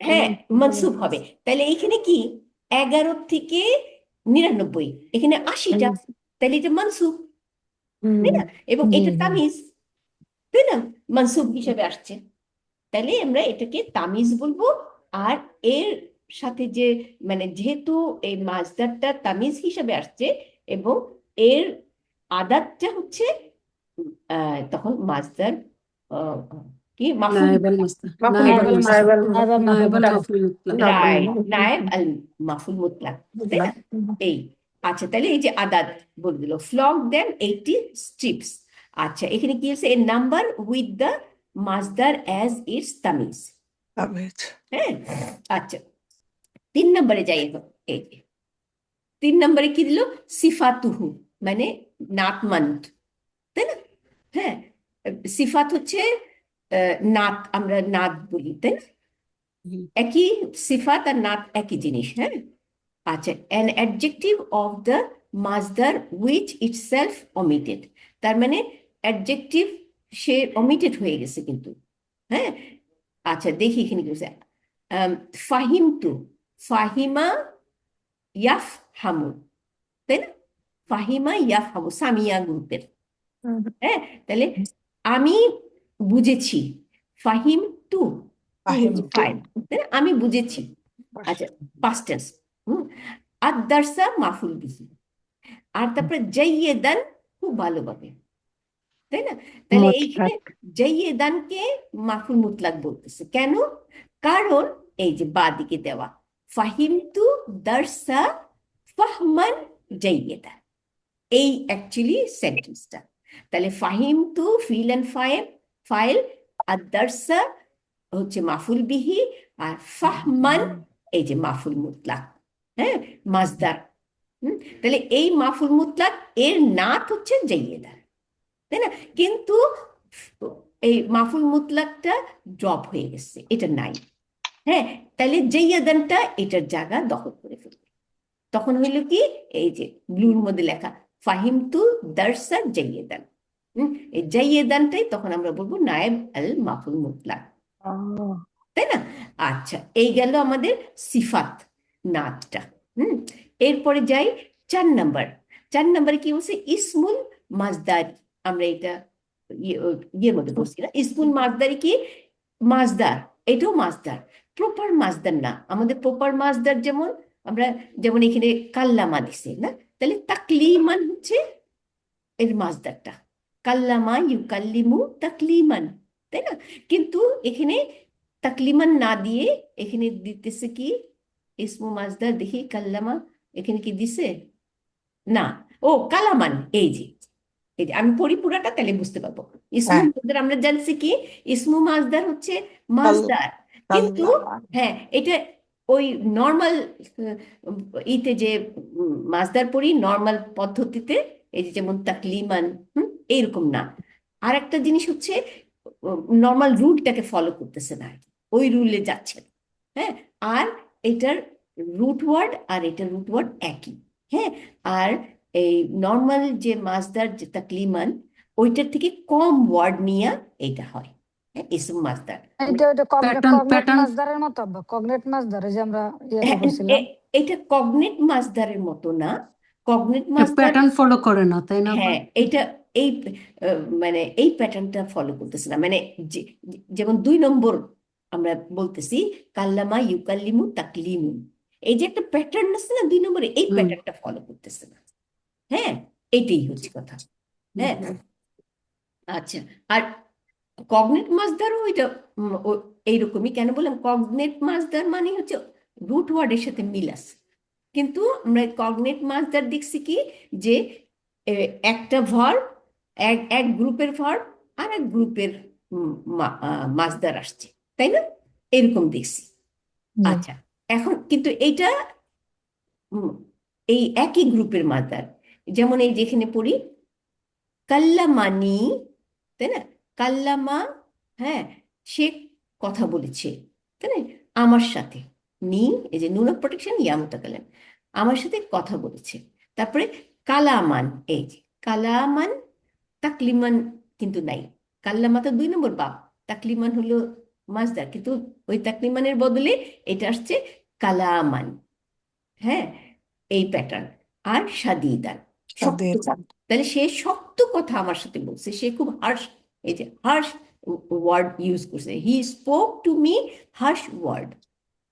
হ্যাঁ মানসুব হবে। তাহলে এইখানে কি 11 থেকে 99, এখানে 80টা, তাহলে এটা মানসুব, তাই না? এবং জি এটা জি তামিজ, তাই না? মানসুব হিসেবে আসছে। তাহলে আমরা এটাকে তামিজ বলবো। আর এর সাথে যে, মানে যেহেতু এই মাজদারটা তামিজ হিসেবে আসছে এবং এর আদাতটা হচ্ছে তখন মাজদার কি মাফুল, নায়েব আল মাস্তার, মাফুল নায়েব আল নায়েব মাস্তার, নায়েব নায়েব মাফুল আল মুতলাক, মাফুল মুতলাক। রাইট, নায়েব আল মাফুল মুতলাক, তাই না? এই আচ্ছা, তাহলে এই যে আদাত বলে দিল, ফ্লগ দেন 80 স্ট্রিপস। আচ্ছা, এখানে কি আছে? এ নাম্বার উইথ দ্য মাজদার অ্যাজ ইটস তামিজ। তামিজ। হ্যাঁ, আচ্ছা 3 নম্বরে যাই এখন। এই যে 3 নম্বরে কি দিল? সিফাতুহু, মানে নাত মানত, তাই না? হ্যাঁ, সিফাত হচ্ছে নাত, আমরা নাত বলি, তাই না? একই সিফাত আর নাত একই জিনিস। হ্যাঁ, আচ্ছা, অ্যান অ্যাডজেক্টিভ অফ দ্য মাজদার উইচ ইটসেলফ অমিটেড, তার মানে অ্যাডজেক্টিভ সে অমিটেড হয়ে গেছে কিন্তু। হ্যাঁ, আচ্ছা দেখি এখানে কি বলছে। ফাহিমতু, ফাহিমা ইয়াফ হামু, তাই না? ফাহিমা ইয়াফ হামু সামিয়া গ্রুপের। হ্যাঁ, তাহলে আমি বুঝেছি, ফাহিম টু ফাহিমতু। ফাইন, তাই না? আমি বুঝেছি। আচ্ছা, পাস্ট টেন্স। আদ-দারসা মাফুল বিহি, আর তারপরে জাইয়েদান, খুব ভালোভাবে, তাই না? তাহলে এইখানে মুতলাক জাইয়েদানকে মাফুল মুতলাক বলতেছে কেন? কারণ এই যে বা দিকে দেওয়া ফাহিমতু দারসা ফাহমান জাইয়েদান, এই অ্যাকচুয়ালি সেন্টেন্সটা। তাহলে ফাহিমতু ফিল অ্যান্ড ফাইল, আর দারসা হচ্ছে মাফুল বিহি, আর ফাহমান এই যে মাফুল মুতলাক। হ্যাঁ, মাজদার। তাহলে এই মাফুল মুতলাক এর নাত হচ্ছে জাইয়েদান, তাই না? কিন্তু এই মাফুল মুতলাকটা ড্রপ হয়ে গেছে, এটা নাই। হ্যাঁ, তাহলে জাইয়েদানটা এটার জায়গা দখল করে ফেলবে। তখন হইল কি, এই যে ব্লুর মধ্যে লেখা ফাহিমতু দারসা জাইয়েদান, এই জাইয়েদানটাই তখন আমরা বলবো নায়েব আল মাফুল মুতলাক, তাই না? আচ্ছা, এই গেল আমাদের সিফাত নাতটা। এরপরে যাই 4 নাম্বার। 4 নাম্বারে কি বলছে? ইসমুল মাজদারি। আমরা এটা ইয়ের মধ্যে বলছি না, ইসমুল মাজদারি কি? মাজদার, এটাও মাজদার, প্রপার মাজদার না। আমাদের প্রপার মাজদার যেমন আমরা, যেমন এখানে কাল্লামা দিছে না, তাহলে তাকলিমান হচ্ছে এর মাজদারটা, কাল্লামা ইউকাল্লিমু তাকলিমান, তাই না? কিন্তু এখানে তাকলিমান না দিয়ে এখানে দিতেছে কি ইসমু মাজদার, দেখি কাল্লামা এখানে কি দিছে না, ও কালামান। এই যে আমি পড়ি পুরাটা, তাহলে বুঝতে পারবো। ইসমু মাজদার আমরা জানছি কি, ইসমু মাজদার হচ্ছে মাজদার, কিন্তু হ্যাঁ এটা ওই নর্মাল ইতে যে মাসদার পড়ি নর্মাল পদ্ধতিতে, এই যে যেমন তাকলিমান, এইরকম না। আর একটা জিনিস হচ্ছে নর্মাল রুলটাকে ফলো করতেছে না, ওই রুলে যাচ্ছে না। হ্যাঁ, আর এটার রুট ওয়ার্ড আর এটার রুট ওয়ার্ড একই। হ্যাঁ, আর এই নর্মাল যে মাসদার যে তাকলিমান, ওইটার থেকে কম ওয়ার্ড নিয়ে এটা হয়। হ্যাঁ, ইসম মাসদার। এটা ওটা কগনেট প্যাটার্ন মাসদারের মতো, কগনেট মাসদার যে আমরা ইয়েতে হ্যাঁ, করছিলাম। এটা কগনেট মাসদারের মতো না। কগনেট মাসদার, প্যাটার্ন ফলো করে না, তাই না? হ্যাঁ, এইটা এই মানে এই প্যাটার্নটা ফলো করতেছে না। মানে যেমন 2 নম্বর আমরা বলতেছি কাল্লামা ইউকাল্লিমু তাকলিমু, এই যে একটা প্যাটার্ন আছে না 2 নম্বরে, এই প্যাটার্নটা ফলো করতেছে না। হ্যাঁ, এইটাই হচ্ছে কথা। হ্যাঁ, আচ্ছা। আর কগনেট মাসদারও এটা এইরকমই। কেন বললাম কগনেট মাসদার মানে হচ্ছে রুট ওয়ার্ডের সাথে মিল আছে, কিন্তু আমরা কগনেট মাসদার দেখছি কি যে একটা ভার্ব, এক গ্রুপের ভার্ব আর এক গ্রুপের মাসদার আসছে, তাই না? এরকম দেখছি। আচ্ছা, এখন কিন্তু এইটা এই একই গ্রুপের মাসদার। যেমন এই যেখানে পড়ি কাল্লামানি, তাই না? কাল্লামা, হ্যাঁ, সে কথা বলেছে, তাই না, আমার সাথে। নি, এই যে নুন অফ প্রোটেকশন, ইয়া মুতাকাল্লিম, আমার সাথে কথা বলেছে। তারপরে কালামান, এই যে কালামান, তাকলিমান কিন্তু নাই। কাল্লামা তো 2 নম্বর বাব, তাকলিমান হলো মাসদার, কিন্তু ওই তাকলিমানের বদলে এটা আসছে কালামান। হ্যাঁ, এই প্যাটার্ন। আর সাদিদান, শক্ত সাদিদান। কথা। তাহলে সে শক্ত কথা আমার সাথে বলছে, সে খুব হার্শ, এই যে হার্শ ওয়ার্ড ইউজ করছে, he spoke to me harsh word.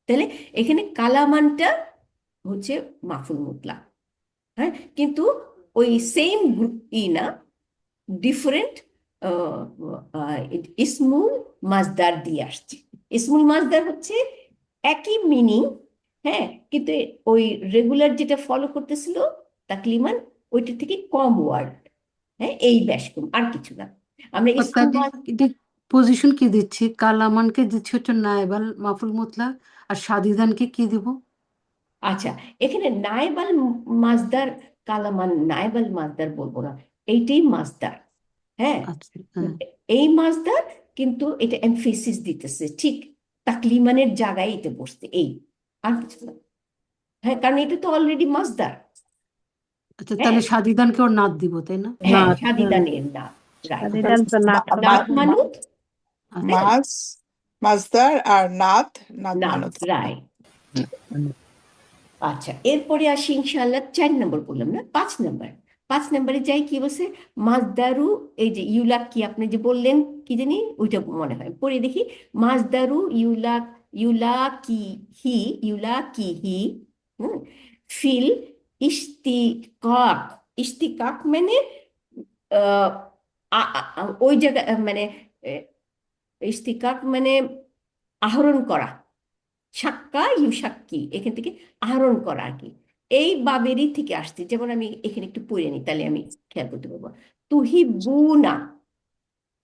তাহলে এখানে কালামানটা হচ্ছে মাফুল মুতলাক। হ্যাঁ, কিন্তু ওই সেম না, ডিফারেন্ট ইসমুল মাসদার দিয়ে আসছে। ইসমুল মাসদার হচ্ছে একই মিনিং, হ্যাঁ, কিন্তু ওই রেগুলার যেটা ফলো করতেছিল তাকলিমান, ওইটা থেকে কম ওয়ার্ড। হ্যাঁ, এই ব্যাস কম, আর কিছু না। আমরা ইসমুল পজিশন কি দিচ্ছি? কালামানকে দিচ্ছি হচ্ছে নায়েবাল মাফুল মুতলাক, আর সাদিদানকে কি দিব? আচ্ছা, এখানে নায়েবাল মাসদার, কালামান নায়েবাল মাসদার বলবো না, এইটাই মাসদার। হ্যাঁ, আচ্ছা, হ্যাঁ। এই মাসদার, কিন্তু এটা এমফেসিস দিতেছে ঠিক তাকলিমানের জায়গায় এটা বসতে, এই, আর কিছু না। হ্যাঁ, কারণ এটা তো অলরেডি মাসদার। আচ্ছা, হ্যাঁ, তাহলে সাদিদানকে ওর নাত দিব, তাই না? হ্যাঁ, নাত, সাদিদানের না, রাইট। সাদিদান তো নাত নাত মানুত, আচ্ছা, মাস মাসদার আর নাত নাত, মানত। রাইট। আচ্ছা, এরপরে আসি ইনশাআল্লাহ 4 নম্বর বললাম না, 5 নম্বর। 5 নম্বরে যাই, কি বলছে? মাসদারু, এই যে ইউলাক, কি আপনি যে বললেন কি জানি, ওইটা মনে হয় পড়ে দেখি। মাসদারু ইউলাক, ইউলাকি হি, ইউলাকি হি, ফিল ইশতিকাক। ইশতিকাক মানে আহ, ওই জায়গা, মানে ইশতিকাক মানে আহরণ করা। সাক্কা ইউসাক্কি, এখান থেকে আহরণ করা আর কি, এই বাবেরই থেকে আসছে। যেমন আমি এখানে একটু পড়ে নিই, তাহলে আমি খেয়াল করতে পারবো। তুহিব্বুনা,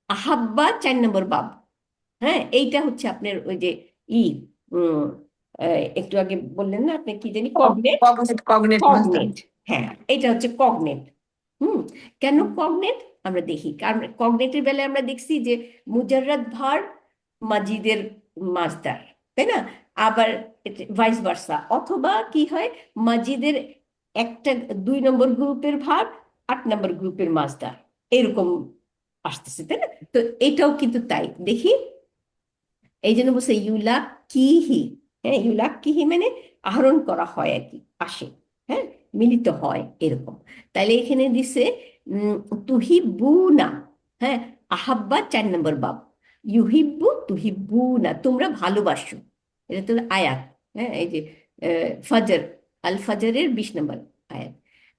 আহাব্বা 4 নম্বর বাব। হ্যাঁ, এইটা হচ্ছে আপনার ওই যে ই উম, একটু আগে বললেন না আপনি কি জানি, কগনেট। কগনেট মাসদার। কগনেট, হ্যাঁ, এটা হচ্ছে কগনেট। কেন কগনেট আমরা দেখি, কারণ কগনেটের বেলায় আমরা দেখছি যে মুজাররাদ ভার্ব মাজিদের মাসদার, তাই না? আবার ভাইস ভার্সা, অথবা কি হয়, মাজিদের একটা 2 নম্বর গ্রুপের ভার্ব 8 নম্বর গ্রুপের মাসদার, এরকম আসতেছে, তাই না? তো এটাও কিন্তু তাই দেখি। এই জন্য বলছে ইউলাক কিহি। হ্যাঁ, ইউলাক কিহি মানে আহরণ করা হয় আর কি, আসে, হ্যাঁ, মিলিত হয় এরকম। তাহলে এখানে দিছে তুহিব্বুনা, হ্যাঁ, আহাব্বা 4 নম্বর বাব, ইউহিব্বু তুহিব্বুনা, তোমরা ভালোবাসো, এটা তো আয়াত। হ্যাঁ, এই যে ফজর, আল ফজরের 20 নম্বর আয়াত।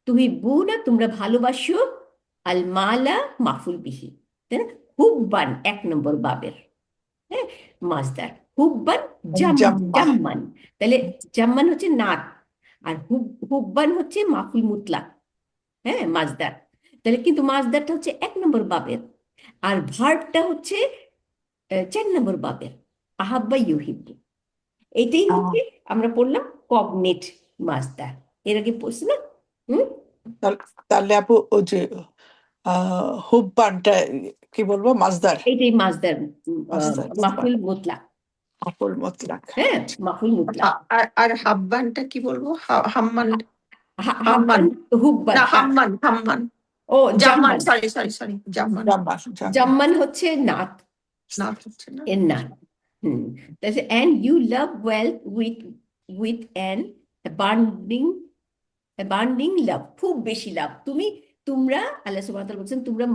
তুহিব্বুনা, তোমরা ভালোবাসো, আল মালা মাফুল বিহি, তাই না? হুব্বান 1 নম্বর বাবের, হ্যাঁ, মাসদার। হুব্বান জাম্মান, তাহলে জাম্মান হচ্ছে নাত, আর হুব্বান হচ্ছে মাফুল মুতলাক, হ্যাঁ, মাসদার। তাহলে কিন্তু মাসদারটা হচ্ছে 1 নম্বর বাবের, আর ভার্বটা হচ্ছে 4 নম্বর বাবের, আহাব্বা ইউহিব্বু। এইটাই হচ্ছে আমরা পড়লাম কগনেট মাজদার, এর আগে পড়ছি না? হুম তাহলে আপু ওই যে হুব্বানটা কি বলবো, মাজদার। এইটাই মাজদার, মাজদার মাফুল মুতলাক। মাফুল মুতলাক। হ্যাঁ, মাফুল মুতলাক। আর হাব্বানটা কি বলবো? হাম্মান, হাব্বান, হাম্মান হুব্বান, না, হাম্মান ও জাম্মান, জাম্মান। সরি জাম্মান, জাম্মান জাম্মান। জাম্মান হচ্ছে নাত, না হচ্ছে না। এর নাত। তাহলে and you love well with an abounding love, খুব বেশি লাভ। তোমরা আল্লাহ সুবহানাহু ওয়া তাআলা বলছেন তোমরা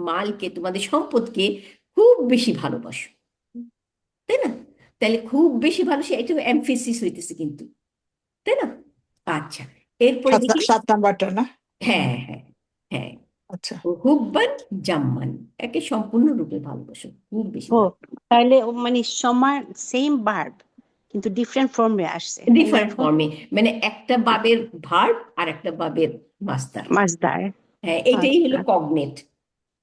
মালকে, তোমাদের সম্পদকে খুব বেশি ভালোবাসো, তাই না? তাহলে খুব বেশি ভালোবাসি, এটা এমফেসিস হইতেছে কিন্তু, তাই না? আচ্ছা, এরপরে দেখি। 7 নাম্বারটা না? হ্যাঁ হ্যাঁ হ্যাঁ, আচ্ছা, হুব্বান জাম্মান, একে সম্পূর্ণরূপে ভালোবাসো, খুব বেশি ও তাহলে ও মানে সমান সেম ভার্ব কিন্তু ডিফারেন্ট ফর্মে আসছে, তাই না ডিফারেন্ট আপু? ফর্মে, মানে একটা বাবের ভার্ব আর একটা বাবের মাস্টার। মাজদার। হ্যাঁ, এটাই হলো আচ্ছা, কগনেট,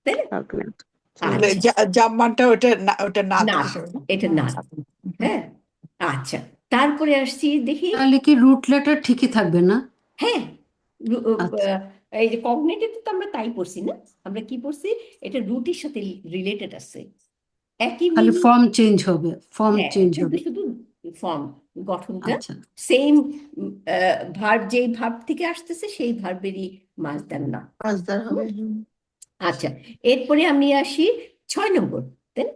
তাই না? cognate। তাহলে আচ্ছা, জাম্মানটা ওটা নাত নাত, হিসেবে না? এটা নাত। হ্যাঁ, আচ্ছা, তারপরে আসছি দেখি। তাহলে কি রুট লেটার ঠিকই থাকবে না? হ্যাঁ, আচ্ছা, এই যে কগনেটে তো আমরা তাই পড়ছি না, আমরা কি পড়ছি, এটা রুটের সাথে রিলেটেড আছে, একই খালি meaning। ফর্ম চেঞ্জ হবে, ফর্ম হ্যাঁ, চেঞ্জ শুধু হবে। শুধু ফর্ম, গঠনটা আচ্ছা, সেম, ভার্ব যেই ভার্ব থেকে আসতেছে সেই ভার্বেরই মাজদার না। মাজদার হবে। আচ্ছা, এরপরে আমি আসি 6 নম্বর, তাই না?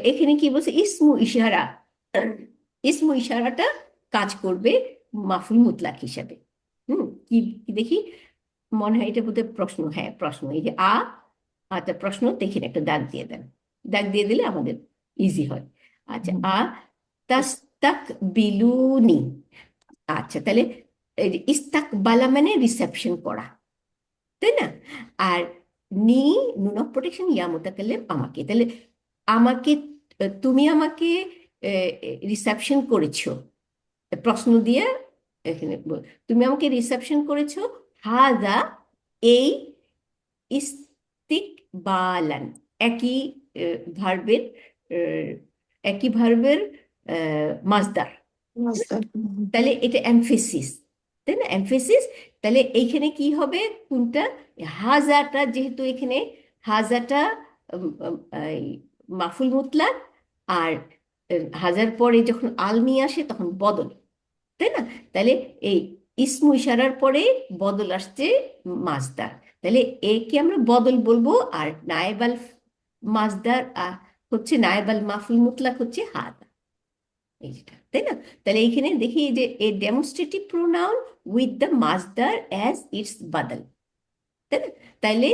এখানে কি বলছে, ইসমু ইশারা। ইসমু ইশারাটা কাজ করবে মাফুল মুতলাক হিসাবে। কি কি দেখি, মনে হয় এটা বোধহয় প্রশ্ন, হ্যাঁ প্রশ্ন, এই যে আচ্ছা প্রশ্ন, দেখেন একটা দাগ দিয়ে দেন, দাগ দিয়ে দিলে আমাদের ইজি হয়। আচ্ছা, তাস্তাক বিলুনি। আচ্ছা, তাহলে এই যে ইস্তাকবালা মানে রিসেপশন করা, তাই না? আর নুন অফ প্রোটেকশন, ইয়া মুতাকাল্লিম, আমাকে, তাহলে আমাকে, তুমি আমাকে রিসেপশন করেছো, প্রশ্ন দিয়ে এখানে তুমি আমাকে রিসেপশন করেছো, হাদা, এই, ইস্তিকবালান, একই ভার্বের, একই ভার্বের মাজদার। মাজদার। তাহলে এটা এমফেসিস, তাই না? এমফেসিস। তাহলে এইখানে কি হবে, কোনটা, হাজাটা, যেহেতু এখানে হাজাটা এই মাফুল মুতলাক, আর হাজার পরে যখন আল নিয়ে আসে তখন বদল, তাই না? তাহলে এই ইসমু ইশারার পরে বদল আসছে মাজদার, তাহলে একে আমরা বদল বলবো, আর নায়েবাল মাজদার হচ্ছে, নায়েবাল মাফুল মুতলাক হচ্ছে হাদা, এইটা, তাই না? তাহলে এইখানে দেখি যে a demonstrative pronoun with the মাজদার অ্যাজ ইটস বাদল, তাই না? তাইলে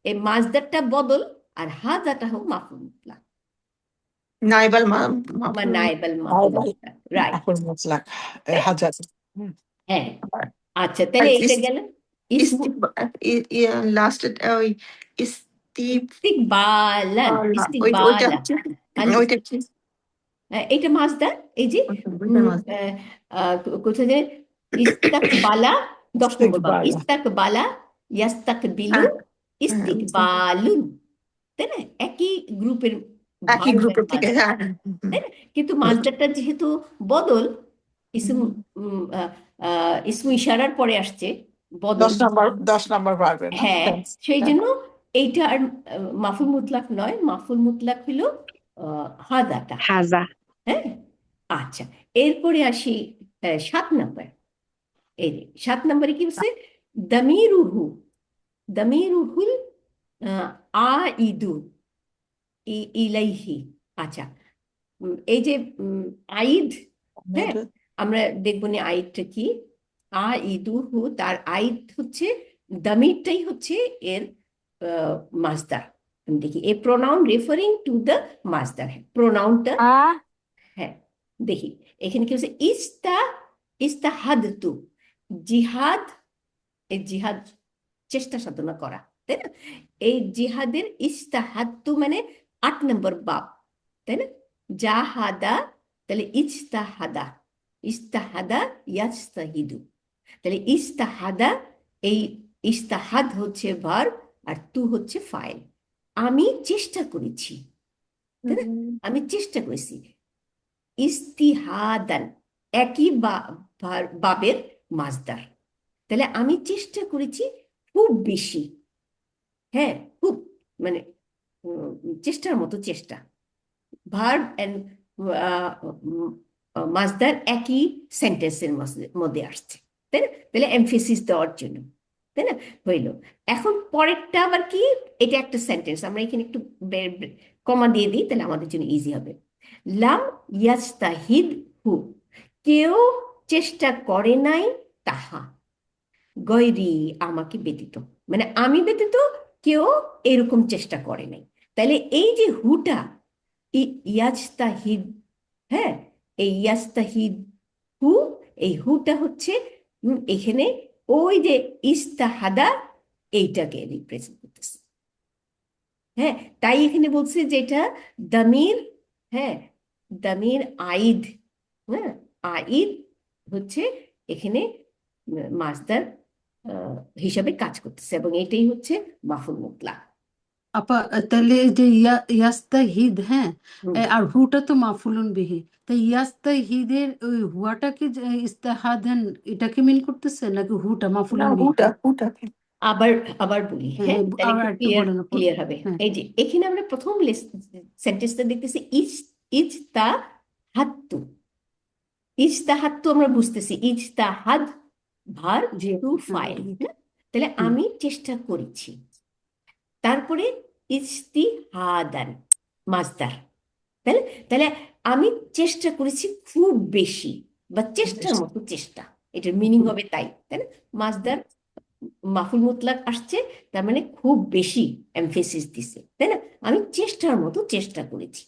এই মাজদারটা বদল, আর হাদাটা হোক মাফুল মুতলাক নাইবাল বা নায়েবাল মাফুল মুতলাক, রাইট। মাফুল মুতলাক, হাজার। হ্যাঁ, আচ্ছা, তাহলে এটা গেল ইসমু লাস্ট ওই ইস্তিব, ইস্তিকবালান, ওইটা ইস্তিকবালা, হচ্ছে, আল, ওইটা কি? এটা মাজদার, এই যে ওইটা মাজদার। কোথায় যে ইস্তাকবালা, 10 নম্বর বাব, ইস্তিকবালা। ইস্তাকবালা, ইয়াস্তাকবিলু, হ্যাঁ, ইস্তিকবালুন, তাই না? একই গ্রুপের একই গ্রুপের থেকে, মাজদার, হ্যাঁ। তাই না? কিন্তু মাজদারটা যেহেতু বদল, ইসমু ইসমু ইশারার পরে আসছে বদল, 10 নাম্বার পারবে না? হ্যাঁ, সেই জন্য এইটা আর মাফুল মুতলাক নয়, মাফুল মুতলাক হলো হাদাটা। হাজা। হ্যাঁ, আচ্ছা, এরপরে আসি 7 নাম্বার। এই যে 7 নাম্বারে কি বলছে, দামিরুহু, দামিরুহুল আইদু ইলাইহি। আচ্ছা, এই যে আইদ, হ্যাঁ, আমরা দেখবো না আইদটা কি, আইদুহু, তার আইদ হচ্ছে, দামিরটাই হচ্ছে এর মাজদার। আমি দেখি a pronoun referring to the মাজদার, প্রোনাউনটা, হ্যাঁ দেখি এখানে কি হচ্ছে, ইস্তাহাদতু, জিহাদ, এই জিহাদ চেষ্টা সাধনা করা, তাই না? এই জিহাদের ইস্তাহাদতু মানে 8 নম্বর বাব, তাই না? জাহাদা, তাহলে ইজতাহাদা, ইস্তাহাদা ইয়াজতাহিদু, তাহলে ইস্তাহাদা, এই ইস্তাহাদ হচ্ছে ভার্ব, আর তু হচ্ছে ফাইল। আমি চেষ্টা করেছি, তাই না? আমি চেষ্টা করেছি, ইস্তিহাদান, একই বাবের মাজদার। তাহলে আমি চেষ্টা করেছি খুব বেশি, হ্যাঁ খুব, মানে চেষ্টার মতো চেষ্টা। ভার্ব এন্ড মাজদার একই সেন্টেন্সের মধ্যে আসছে, তাই না? তাহলে এমফেসিস দেওয়ার জন্য, তাই না? হইল। এখন পরেরটা আবার কি, এটা একটা সেন্টেন্স, আমরা এখানে একটু কমা দিয়ে দিই, তাহলে আমাদের জন্য ইজি হবে। লাম ইয়াস্তাহিদ হু, কেউ চেষ্টা করে নাই তাহা, গৈরি, আমাকে ব্যতীত, মানে আমি ব্যতীত কেউ এরকম চেষ্টা করে নাই। তাহলে এই যে হুটা, ইয়াজতাহিদ, হ্যাঁ, এই ইয়াজতাহিদ হু, এই হুটা হচ্ছে এখানে ওই যে ইস্তাহাদা, এইটাকে রিপ্রেজেন্ট করতেছে। হ্যাঁ, তাই এখানে বলছে যে এটা দামির, হ্যাঁ দামির আইদ, হ্যাঁ আইদ হচ্ছে এখানে মাজদার হিসাবে কাজ করতেছে, এবং এটাই হচ্ছে মাফুল মুতলাক। আপা তাহলে এই যে ইয়াস্তাহিদ, হ্যাঁ, আর হুটা তো মাফুলুন বিহি, তাই ইয়াস্তাহিদের ওই হুয়াটা কি ইস্তাহাদান এটাকে মিন করতেছে, নাকি হুটা না, মাফুলুন বিহি? হুটাকে। আবার আবার বলি, হ্যাঁ, হ্যাঁ তাহলে আবার একটু একটু বলেন আপা। ক্লিয়ার হবে। হ্যাঁ, এই যে এখানে আমরা প্রথম সেন্টেন্সটা দেখতেছি ইজতাহাদতু, ইজতাহাদতু আমরা বুঝতেছি, ইজতাহাদ ভার্ব জি টু আপা, হ্যাঁ, ফাইল, তাহলে আমি চেষ্টা করেছি। তারপরে ইজতিহাদান মাজদার, তাহলে তাহলে আমি চেষ্টা করেছি খুব বেশি, বা চেষ্টার মতো চেষ্টা, এটার মিনিং হবে তাই, তাই না? মাজদার মাফুল মুতলাক আসছে, তার মানে খুব বেশি এমফেসিস দিছে, তাই না? আমি চেষ্টার মতো চেষ্টা করেছি,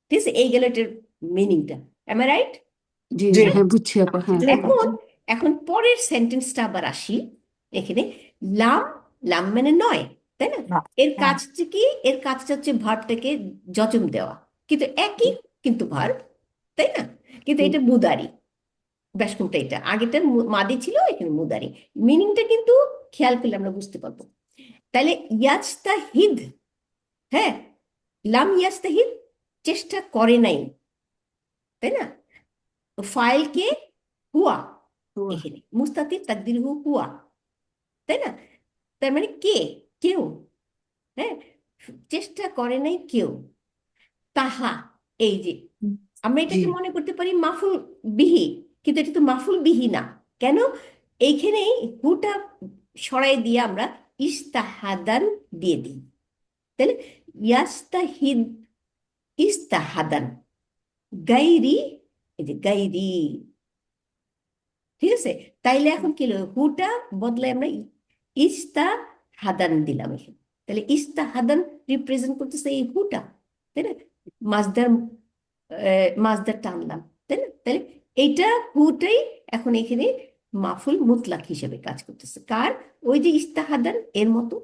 ঠিক আছে? এই গেল এটার মিনিংটা, এম আই রাইট? জি জি। হ্যাঁ, বুঝছি আপা, হ্যাঁ। এখন এখন পরের সেন্টেন্সটা আবার আসি। এখানে লাম, লাম মানে নয়, তাই না? না, এর কাজটা কি, এর কাজটা হচ্ছে ভার্বটাকে জজম দেওয়া, কিন্তু একই কিন্তু ভার্ব, তাই না? কিন্তু এটা মুদারি, ব্যাস কোনটা, এটা আগেটার মাদি ছিল, এখানে মুদারি। মিনিংটা কিন্তু খেয়াল করলে আমরা বুঝতে পারবো। তাহলে ইয়াজতাহিদ, হ্যাঁ লাম ইয়াজতাহিদ, চেষ্টা করে নাই, তাই না? ফাইলকে হুয়া, হুয়া। এখানে মুস্তাতির তাকদির হুয়া, তাই না? তার মানে কে, কেউ, হ্যাঁ চেষ্টা করে নাই কেউ। তাহা, এই যে আমরা জি এটাকে মনে করতে পারি মাফুল বিহি, কিন্তু এটা তো মাফুল বিহি না। কেন? এইখানেই হুটা সরাই দিয়ে আমরা ইস্তাহাদান দিয়ে দিই, তাহলে ইয়াস্তাহিদ ইস্তাহাদান, গাইরি, এই যে গাইরি, ঠিক আছে? তাইলে এখন কি হলো, হুটা বদলে আমরা ইস্তাহাদান দিলাম এখানে, তাহলে ইস্তাহাদান রিপ্রেজেন্ট করতেছে এই হুটা, তাই না? মাজদার, মাজদার টানলাম, তাই না? তাহলে এইটা হুটাই এখন এখানে মাফুল মুতলাক হিসেবে কাজ করতেছে, কার, ওই যে ইস্তাহাদান এর মতো।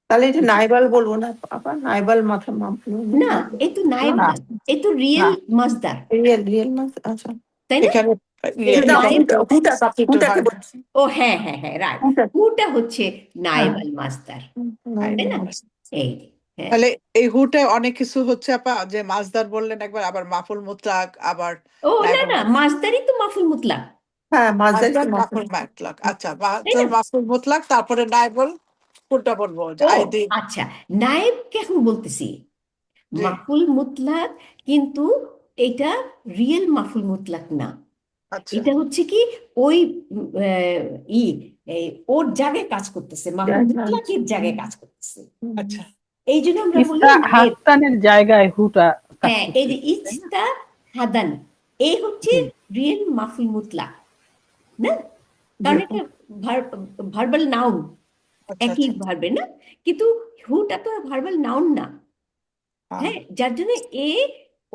তাহলে এটা নাইবাল বলবো না আপা, নাইবাল মাথা না, এই তো নায়েব না, না, এই তো রিয়েল মাজদার, রিয়েল আচ্ছা। তাই না? এখানে এই না, নায়েব, হুটাকে বলছি। ও হ্যাঁ হ্যাঁ হ্যাঁ রাইট, হুটা, হুটা হচ্ছে নায়েব আল মাজদার, নাইবাল তাই না? মাথা। এই হ্যাঁ, তাহলে এই হুটায় অনেক কিছু হচ্ছে আপা, যে মাজদার বললেন একবার, আবার মাফুল মুতলাক, আবার ও না নাইবুল না, মাফুল, মাজদারই তো মাফুল মুতলাক, হ্যাঁ, মাজদারি মাজদার তো মাফুল। মাফুল মুতলাক, আচ্ছা তাই মাজদার না? মাফুল মুতলাক, তারপরে নাইবুল, কোনটা বলবো, যে ও আইদি, আচ্ছা, নায়েবকে এখন বলতেছি জি, মাফুল মুতলাক, কিন্তু এটা রিয়েল মাফুল মুতলাক না, আচ্ছা, এটা হচ্ছে কি ওই ই এই ওর জায়গায় কাজ করতেছে, মাফুল মুতলাকের জায়গায় কাজ করতেছে, আচ্ছা, এই জন্য আমরা বলি নায়েব। হাসানের জায়গায় হুটা কাজ হ্যাঁ, এই করছে, যে ইস্তা হাদান, এই হচ্ছে জি। রিয়েল মাফুল মুতলাক না, কারণ এটা ভার্বাল নাউন, আচ্ছা, একই আচ্ছা, ভার্বে না, কিন্তু হুটা তো ভার্বাল নাউন না, হ্যাঁ। হ্যাঁ যার জন্য এ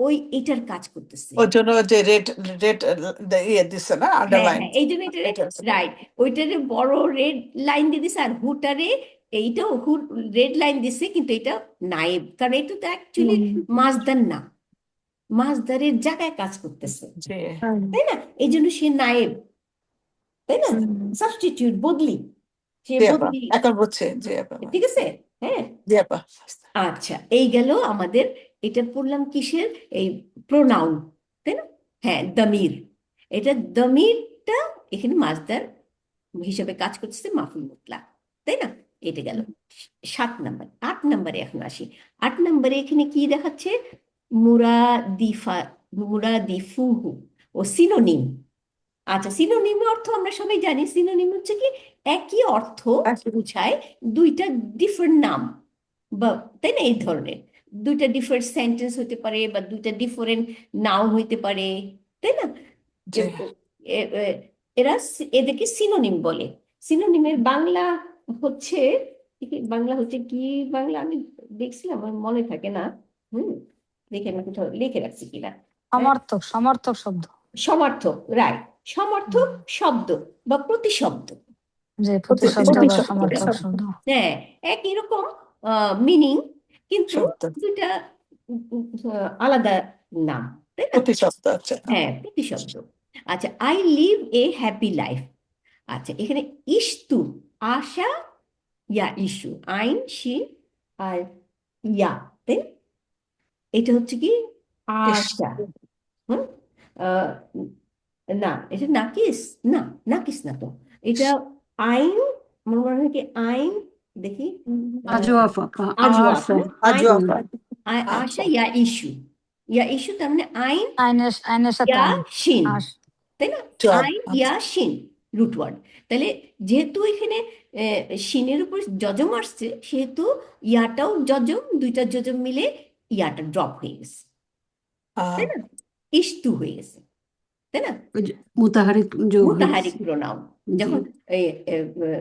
ওই এটার কাজ করতেছে, ওর জন্য যে রেড রেড ইয়ে দিচ্ছে না, হ্যাঁ আন্ডারলাইন, হ্যাঁ এই জন্য এটা রাইট, ওইটারে বড় রেড লাইন দিয়ে দিছে, আর হুটারে এইটাও রেড লাইন দিছে, কিন্তু এটা নায়েব, কারণ এটা তো অ্যাকচুয়ালি মাজদার না, মাজদারের জায়গায় কাজ করতেছে, জি, তাই না? এই জন্য সে নায়েব, তাই না? সাবস্টিটিউট, বদলি, সে জি আপা, বদলি, এখন বুঝছে, জি আপা, ঠিক আছে? হ্যাঁ জি আপা, আচ্ছা, এই গেল আমাদের এটা পড়লাম কিসের, এই প্রোনাউন, তাই না? হ্যাঁ, দমির। এটা দমিরটা এখানে মাজদার হিসেবে কাজ করতেছে মাফুল মুতলাক, তাই না? এটা গেল 7 নম্বর। 8 নম্বরে এখন আসি। 8 নম্বরে এখানে কি দেখাচ্ছে, মুরাদিফা, মুরাদিফুহু ও সিনোনিম। আচ্ছা, সিনোনিম অর্থ আমরা সবাই জানি, সিনোনিম হচ্ছে কি একই অর্থ বোঝায় দুইটা ডিফারেন্ট নাম, বা তাই না, এই ধরনের দুইটা ডিফারেন্ট সেন্টেন্স হতে পারে বা দুইটা ডিফারেন্ট নাউন হইতে পারে, তাই না? জি এরা এদেরকে সিনোনিম বলে। সিনোনিমের বাংলা হচ্ছে বাংলা হচ্ছে কি, বাংলা আমি দেখছিলাম, আমার মনে থাকে না। দেখে আমি কোথাও লিখে রাখছি কিনা। সমার্থক, সমার্থক শব্দ। সমার্থক, রাইট, সমার্থক শব্দ বা প্রতিশব্দ। যে প্রতিশব্দ বা প্রতিশব্দ। সমার্থক শব্দ। হ্যাঁ, একই রকম মিনিং, কিন্তু শব্দ দুইটা আলাদা নাম, তাই না? প্রতিশব্দ। আচ্ছা হ্যাঁ, প্রতিশব্দ। আচ্ছা, I live a happy life. আচ্ছা, এখানে ইস্তু, আশা, ইয়া ইস্যু, আইন শিন আর ইয়া, তাই না? এটা হচ্ছে কি আশা। হুম আহ, না, এটা নাকিস, না, নাকিস না তো, এটা আইন, আমার মনে হয় কি আইন, দেখি আজওয়াফ আপা, আজওয়াব, আশা। আইন, আজওয়াফা। আশা, ইয়া ইস্যু। ইয়া ইস্যু তার মানে আইন আইনের আইনের সাথে ইয়া আইন। শিন, আস তাই না? জব। আইন ইয়া শিন, রুট ওয়ার্ড। তাহলে যেহেতু এখানে শিনের উপর যজম আসছে, সেহেতু ইয়াটাও যজম, দুইটা যজম মিলে ইয়াটা ড্রপ হয়ে গেছে, তাই না? ইস্তু হয়ে গেছে, তাই না? ওই যে মুতাহারিক যোগ হয়ে মুতাহারিক গেছে। প্রোনাউন, জি। যখন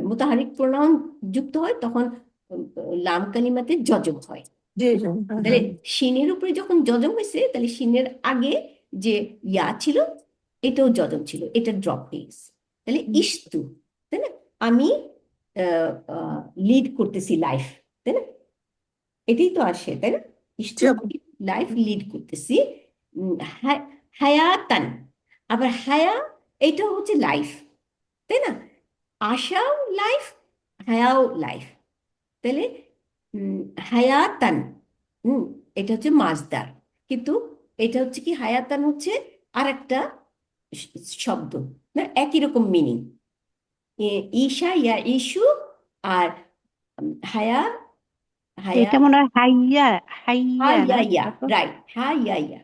মুতাহারিক প্রোনাউন যুক্ত হয় তখন লাম কালিমাতে যজম হয়। জি জি। তাহলে শিনের উপরে যখন যজম হয়েছে, তাহলে শিনের আগে যে ইয়া ছিল এটাও যজম ছিল, এটা ড্রপ হয়ে গেছে। তাহলে ইস্তু, তাই না? আমি লিড করতেছি লাইফ, তাই না? এটাই তো আসে, তাই না? ইস্তু, জি। লাইফ লিড করতেছি। হায়াতান, আবার হায়া, এইটা হচ্ছে লাইফ, তাই না? আশাও লাইফ, হায়াও লাইফ। তাহলে হায়াতান, এটা হচ্ছে মাজদার, কিন্তু এটা হচ্ছে কি হায়াতান হচ্ছে আর একটা শব্দ, না একই রকম মিনিং। ঈশা ইয়া ইস্যু আর হায়া, হায়া, এটা মনে হয় হাইয়া, হা হাইয়া না? ইয়া ইয়া, তারপর রাইট, হা ইয়া ইয়া।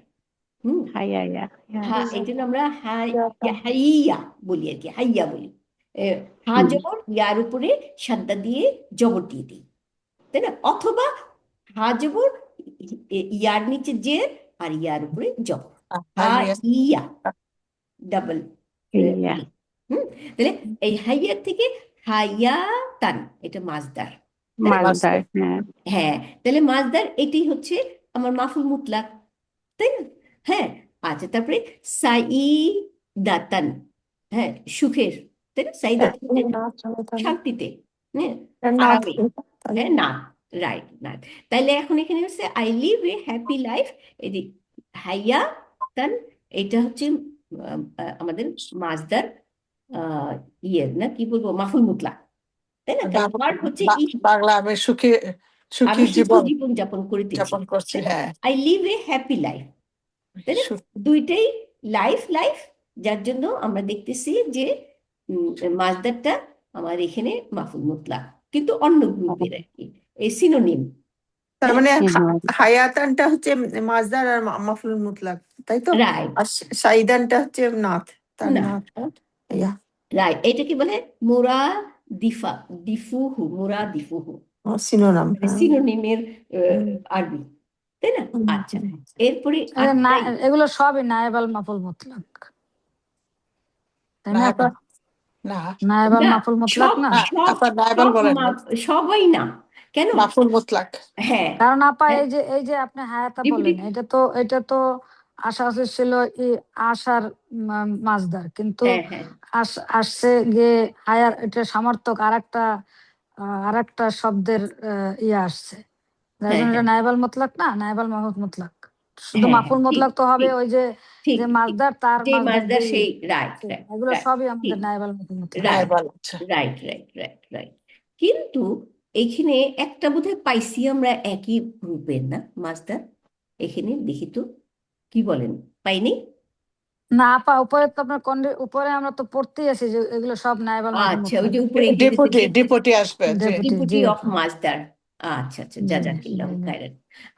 হুম হাইয়া ইয়া। হ্যাঁ, এই জন্য আমরা হাইয়া বলি আর কি, হাইয়া বলি। হা জবর ইয়ার উপরে সাদ্দা দিয়ে জবর দিয়ে দিই, তাই না? অথবা হা জবর ইয়ার নিচে জের আর ইয়ার উপরে জবর, হা ইয়া, ডাবল। হাইয়া। তাহলে এই হাইয়ার থেকে হায়াতান, এটা মাজদার। মালদার, হ্যাঁ। হ্যাঁ, তাহলে মাজদার এটি হচ্ছে আমার মাফুল মুতলাক, তাই না? হ্যাঁ, আচ্ছা, তারপরে সাইদাতান, হ্যাঁ, সুখের, তাই না? সাইদাতান শান্তিতে, হ্যাঁ, আরামে, হ্যাঁ, না, রাইট, না। তাইলে এখন এখানে হচ্ছে I live a happy life, এই যে হাইয়া তান, এটা হচ্ছে আমাদের মাজদার ইয়ে, না কি বলবো, মাফুল মুতলাক, তাই না? ভার্ব হচ্ছে বাংলা আমি সুখী সুখী আমি সুখী জীবন জীবন যাপন করিতেছি, যাপন করছি। হ্যাঁ, I live a happy life, তাই না? দুইটাই লাইফ লাইফ, যার জন্য আমরা দেখতেছি যে মাজদারটা আমার এখানে মাফুল মুতলাক, কিন্তু অন্য গ্রুপের আর কি, এই সিনোনিম। তার মানে হায়াতানটা হচ্ছে মাজদার আর মাফুল মুতলাক, তাই তো? রাইট, আর সাইদানটা হচ্ছে নাথ, তার না, নাথ। ইয়া রাইট, এটা কি বলে মুরাদিফা, দিফুহু, মুরাদিফুহু, সিনোনাম। সিনোনিমের আরবি, তাই না? আচ্ছা, এরপরে এগুলো সবই নায়েব আল মাফুল মুতলাক, তাই না? নাইবা না, নায়েব আল না, মাফুল মুতলাক না? আপনার নাইবাল বলেন না, সবাই না, কেন? মাফুল মুতলাক। হ্যাঁ, কারণ আপা হ্যাঁ, এই যে আপনি হায়াতা বিপরীত। বলেন, এটা তো আশা উচিত ছিল আশার মাজদার, কিন্তু হ্যাঁ, হ্যাঁ, আসছে গিয়ে হায়ার, এটা সমার্থক আর একটা শব্দের ইয়ে আসছে, যার হ্যাঁ, জন্য এটা হ্যাঁ, নায়েব আল মুতলাক না, নায়েব আল মাহমুদ মুতলাক। শুধু হ্যাঁ, মাফুল ঠিক, মুতলাক তো হবে ঠিক, ওই যে ঠিক, যে ঠিক। মাজদার, তার যে মাজদার মাজদার দিয়ে, সেই, রাইট, রাইট, এগুলো রাইট, সবই ঠিক, আমাদের নায়েব আল মাহমুদ মুতলাক। রাইট, নাইবাল। আচ্ছা, রাইট, রাইট, রাইট, রাইট। কিন্তু এইখানে একটা বোধহয় পাইছি আমরা একই গ্রুপের, না মাজদার? এখানে দেখি তো কি বলেন, পাইনি? না আপা, উপরে তো আপনার উপরে আমরা তো পড়তেই আছি যে এগুলো সব নায়েব আল মাফুল আচ্ছা, ওই মুফরাদ। যে উপরে ডেপুটি ডেপুটি আসবে জি। ডেপুটি, ডিপুটি জি অফ আপা, মাজদার। আচ্ছা আচ্ছা, জি জাজাকিল্লাহ জি খাইরান।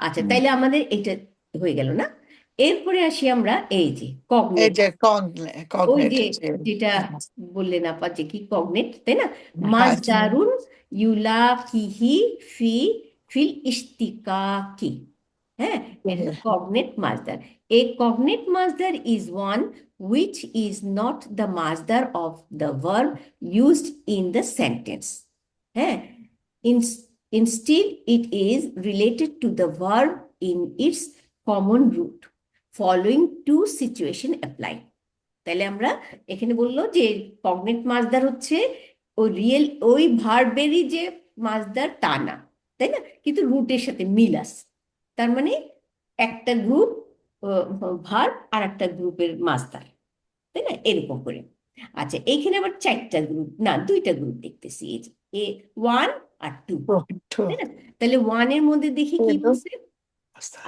আচ্ছা, হুম। তাইলে আমাদের এটা হয়ে গেল না? এরপরে আসি আমরা এই যে এই কগনেট। যে ওই কগনেট যে জি। যেটা বললেন আপা যে কি কগনেট, তাই না? হ্যাঁ মাজদারুন ইউলাকিহি ফি ফিল ইশতিকাকি। হ্যাঁ, এটা কগনেট মাজদার। এ কগনেট মাজদার is one which is not the masdar of the verb used in the sentence. হ্যাঁ, instead it is related to the verb in its common root. Following two situation apply. তাহলে আমরা এখানে বললো যে cognate মাজদার হচ্ছে ওই ভার্বেরই যে মাজদার তা না, তাই না, কিন্তু রুটের সাথে মিল আছে। তার মানে একটা গ্রুপ ভার্ব আর একটা গ্রুপের মাজদার, তাই না, এরকম করে। আচ্ছা, এইখানে আবার চারটা গ্রুপ, না দুইটা গ্রুপ দেখতেছি, এই যে এ 1 আর 2, তাই না? তাহলে 1 এর মধ্যে দেখি কি বলছে,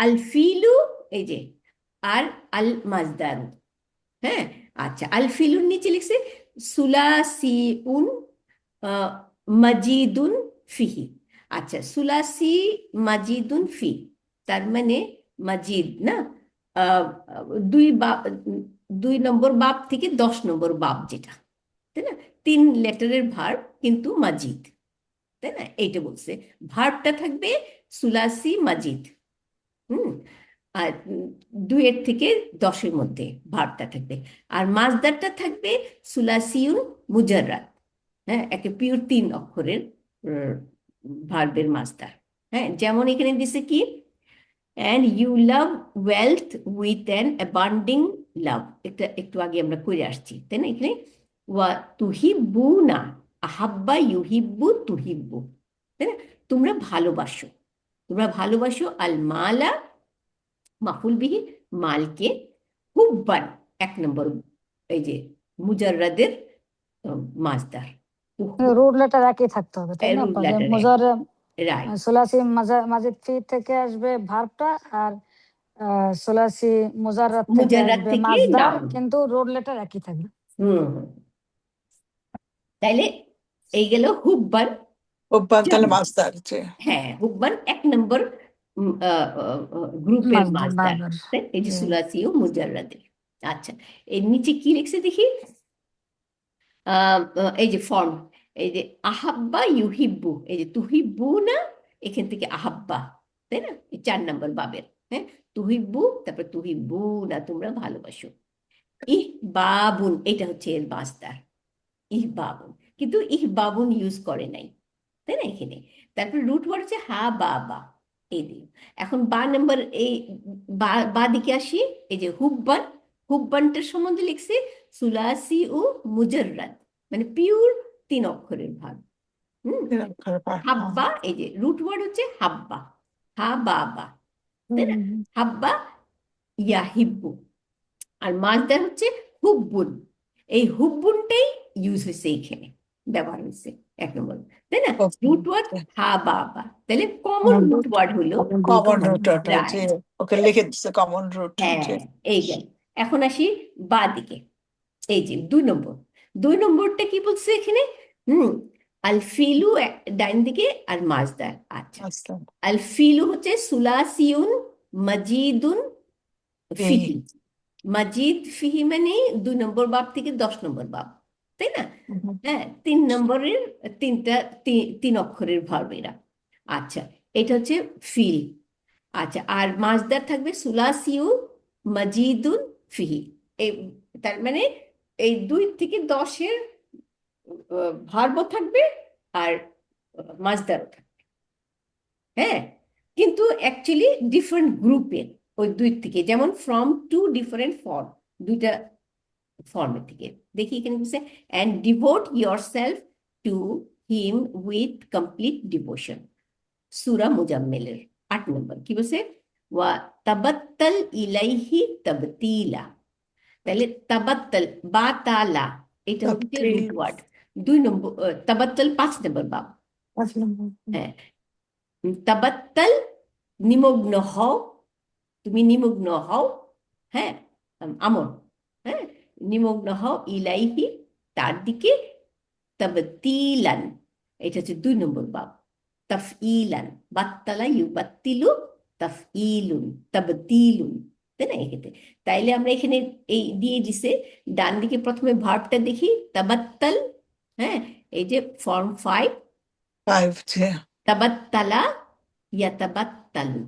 আল ফিলু, এই যে, আর আল মাজদারু। হ্যাঁ, আচ্ছা, আল ফিলুর নিচে লিখছে সুলাসিউন মাজিদুন ফিহি। আচ্ছা, সুলাসি মাজিদুন ফি, তার মানে মাজিদ না, আহ, দুই নম্বর বাব থেকে 10 নম্বর বাব যেটা, তাই না, 3 লেটারের ভার্ব কিন্তু মাজিদ, তাই না, এইটা বলছে। ভার্বটা থাকবে সুলাসি মাজিদ। আর 2 থেকে 10 মধ্যে ভার্বটা থাকবে। আর মাজদারটা থাকবে সুলাসিউন মুজাররাদ। হ্যাঁ, একটা পিওর 3 অক্ষরের ভার্বের মাজদার। হ্যাঁ, যেমন এখানে দিছে কি, and you love wealth with an abounding love, এটা একটু আগে আমরা করে আসছি, তাই না? এখানে ওয়া তুহিব্বুনা, আহাব্বা ইউহিব্বু তুহিব্বু, তাই না, তোমরা ভালোবাসো, আল মালা মাফুল বিহি, মালকে, হুব্বান 1 নম্বর, এই যে মুজাররাদের মাজদার, রুট লেটার একই থাকতে হবে, তাই না রুট আপা? যে লেটার মুজার রাইট। সোলাসি মাজিদ ফি থেকে আসবে ভার্বটা, আর সোলাসি মুজাররাদ থেকে মুজাররাদ আসবে থেকে মাজদার, নাউন। কিন্তু রুট লেটার একই থাকবে। হুম, তাইলে এই গেল হুব্বান। ওব্বান তাহলে মাস্টার জি। হ্যাঁ, হুব্বান 1 নম্বর গ্রুপের মাজদার মাজদার, বারবার, তাই, এই যে জি। সুলাসি ও মুজাররাদের। আচ্ছা, এর নিচে কি লিখছে দেখি, এই যে ফর্ম, এই যে আহাব্বা ইউহিব্বু, এই যে তুহিব্বু না, এখান থেকে আহাব্বা, তাই না, এই 4 নম্বর বাবের। হ্যাঁ, তুহিব্বু, তারপর তুহিব্বু না, তোমরা ভালোবাসো। ইহ বাবুন, এটা হচ্ছে এর মাজদার, ইহ বাবুন, কিন্তু ইহ বাবুন ইউজ করে নাই, তাই না, এখানে। তারপর রুট ওয়ার্ড হচ্ছে হা বা বা, এই দিন। এখন বা নাম্বার, এই বা দিকে আসি, এই যে হুব্বান, হুব্বানটার সম্বন্ধে লিখছে সুলাসি ও মুজাররাদ, মানে পিওর 3 অক্ষরের ভাগ। হাব্বা, এই যে রুট ওয়ার্ড হচ্ছে হাব্বা, হা বা বা, তাই না, হাব্বা ইয়াহিব্বু। আর মাজদার হচ্ছে হুব্বুন, এই হুব্বুনটাই ইউজ হয়েছে এইখানে, ব্যবহার হয়েছে 1 নম্বর, তাই না। রুট ওয়ার্ড হা বা বা, তাহলে কমন রুট ওয়ার্ড হলো কমন রুট জি, রাইট। ওকে লিখে দিচ্ছে কমন রুট জি। হ্যাঁ, এই গেল। এখন আসি বা দিকে, এই যে 2 নম্বর, 2 নম্বরটা কি বলছে এখানে, আল ফিলু ডাইন দিকে আর মাজদার। আচ্ছা, আচ্ছা আল ফিলু হচ্ছে সুলাসিউন মাজিদুন ফিহি। মাজিদ ফিহি মানে 2 নম্বর বাব থেকে 10 নম্বর বাব, তাই না। হ্যাঁ, 3 নম্বরের 3 অক্ষরের ভার্ব এরা। আচ্ছা, এটা হচ্ছে ফিল। আচ্ছা, আর মাজদার থাকবে সুলাসিউ মাজিদুন ফিহি, এই, তার মানে এই 2 থেকে 10-এর ভার্বও থাকবে আর মাজদারও থাকবে। হ্যাঁ, কিন্তু অ্যাকচুয়ালি ডিফারেন্ট গ্রুপের, ওই 2 থেকে, যেমন ফ্রম টু ডিফারেন্ট ফর্ম, 2টা ফর্মের থেকে। দেখি এখানে বলছে and devote yourself to him with complete devotion, সূরা মুজাম্মিলের 8 নম্বর কি বলছে, ওয়া তাবাত্তাল ইলাইহি তাবতিলা। তাহলে তাবাত্তাল বা তালা, এটা হচ্ছে রুট ওয়ার্ড। 2 নম্বর তাবাত্তাল 5 নম্বর বাব। হ্যাঁ, তাবাত্তাল নিমগ্ন হও, তুমি নিমগ্ন হও, হ্যাঁ, আমর, হ্যাঁ, নিমগ্ন হও ইলাইহি, তার দিকে, তাবতিলান, এটা হচ্ছে 2 নম্বর বাব। তাফইলান, বাত্তালা ইউবাত্তিলু, তাফইলুন, তাবতিলুন, তাই না এক্ষেত্রে? তাইলে আমরা এখানে এই দিয়ে দিছে, ডান দিকে প্রথমে ভার্বটা দেখি, তাবাত্তাল, হ্যাঁ, এই যে ফর্ম 5, 5 যে তাবাত্তালা ইয়াতাবাত্তালু,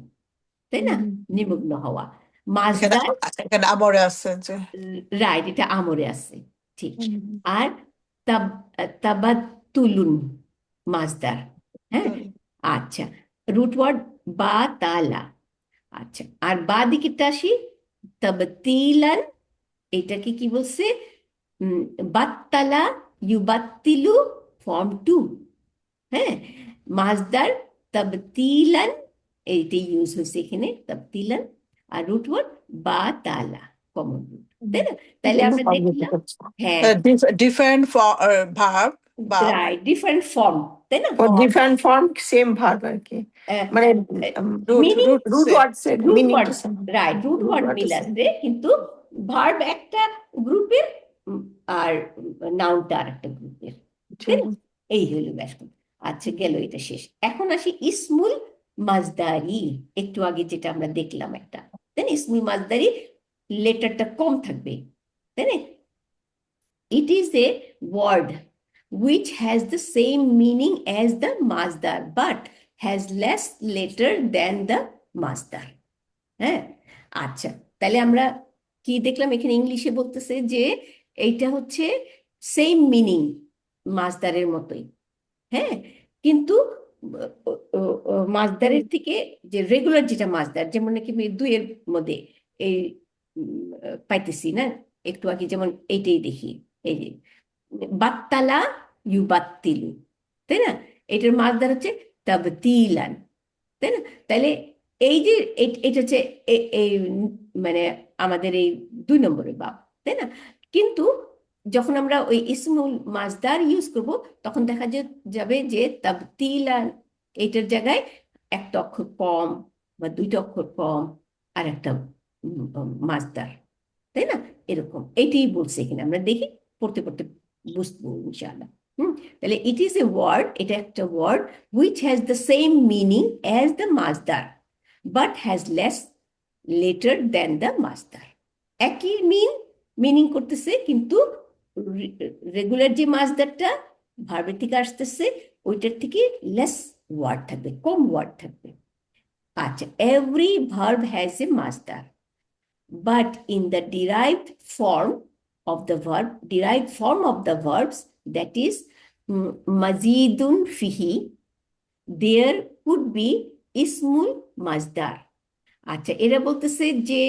তাই না, নিমগ্ন হওয়া। এখানে মাজদার, এখানে আমরে আছে যে রাইট, এটা আমরে আছে, ঠিক। আর তাবাত্তুলুন মাজদার, হ্যাঁ, আচ্ছা, রুট ওয়ার্ড বা তালা, আচ্ছা। আর বা দিকেটা আসি, তাবতিলান, এটাকে কি বলছে, বাত্তালা ইউবাত্তিলু, ফর্ম 2, হ্যাঁ, মাজদার তাবতিলান, এইটা ইউজ হয়েছে এখানে, তাবতিলান। আর রুট ওয়ার্ড বা তালা, কমন রুট, তাই না? তাইলে আমরা দেখলাম, হ্যাঁ, ডিফারেন্ট ভার্ব বা রাইট, ডিফারেন্ট ফর্ম, তাই না? ডিফারেন্ট ফর্ম সেম ভার্ব আর কি, মানে মিনিং, রুট ওয়ার্ডসের root meaning word, right, root word মিল আছে, কিন্তু ভার্ব একটা গ্রুপের, আর নাউনটা আর একটা গ্রুপের, তাই না? এই হলো ব্যাপার। আচ্ছা, গেল এটা শেষ। এখন আসি ইসমুল মাজদারি, একটু আগে যেটা আমরা দেখলাম একটা, তাই না? ইসমুল মাজদারি লেটারটা কম থাকবে, তাই না? It is a word which has the same meaning as the masdar but has less letter than the masdar. হ্যাঁ, আচ্ছা, তাহলে আমরা কি দেখলাম এখানে? ইংলিশে বলতেছে যে এইটা হচ্ছে সেম মিনিং মাজদারের মতোই, হ্যাঁ, কিন্তু মাজদারের থেকে যে রেগুলার যেটা মাজদার, যেমন নাকি আমি 2 এর মধ্যে এই পাইতেছি না একটু আগে, যেমন এইটাই দেখি, এই যে বাত্তালা ইউবাত্তিলু, তাই না? এটার মাজদার হচ্ছে তাবতিলান, তাই না? তাহলে এই যে এটা হচ্ছে এই মানে আমাদের এই 2 নম্বরের বাব, তাই না? কিন্তু যখন আমরা ওই ইসমুল মাজদার ইউজ করব, তখন দেখা যাবে যে তাবতিলান এটার জায়গায় একটা অক্ষর কম বা 2টা অক্ষর কম আর একটা মাজদার, তাই না? এরকম এইটাই বলছে এখানে, আমরা দেখি পড়তে পড়তে বুঝবো ইনশাআল্লাহ। তাহলে ইট ইজ এ ওয়ার্ড, এটা একটা word which has the same meaning as the masdar but has less letter than the masdar. একই মিনিং করতেছে, কিন্তু রেগুলার যে মাজদারটা ভার্বের থেকে আসতেছে ওইটার থেকে লেস ওয়ার্ড থাকবে, কম ওয়ার্ড থাকবে। আচ্ছা, every verb has a masdar but in the derived form of the verbs, that is mazidun fihi, there could be ismul mazdar. আচ্ছা, এরা বলতেছে যে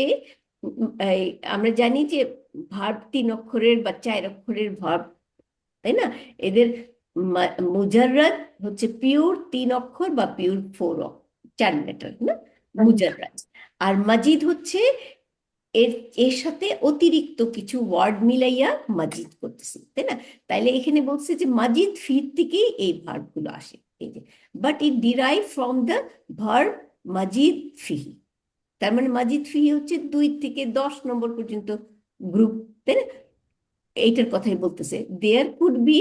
আমরা জানি যে ভার্ব 3 অক্ষরের বা 4 অক্ষরের ভার্ব, তাই না? এদের মুজাররাদ হচ্ছে পিওর 3 অক্ষর বা পিওর 4 লেটার, না, মুজাররাদ। আর মাজিদ হচ্ছে এর সাথে অতিরিক্ত কিছু ওয়ার্ড মিলাইয়া মাজিদ করতেছি, তাই না? তাইলে এখানে বলছে যে মাজিদ ফির থেকেই এই ভার্ব গুলো আসে, এই যে, but it derive from the verb মাজিদ ফিহি। তার মানে মাজিদ ফিহি হচ্ছে 2 থেকে 10 নম্বর পর্যন্ত গ্রুপ, তাই না? এইটার কথাই বলতেছে, দেয়ার কুড বি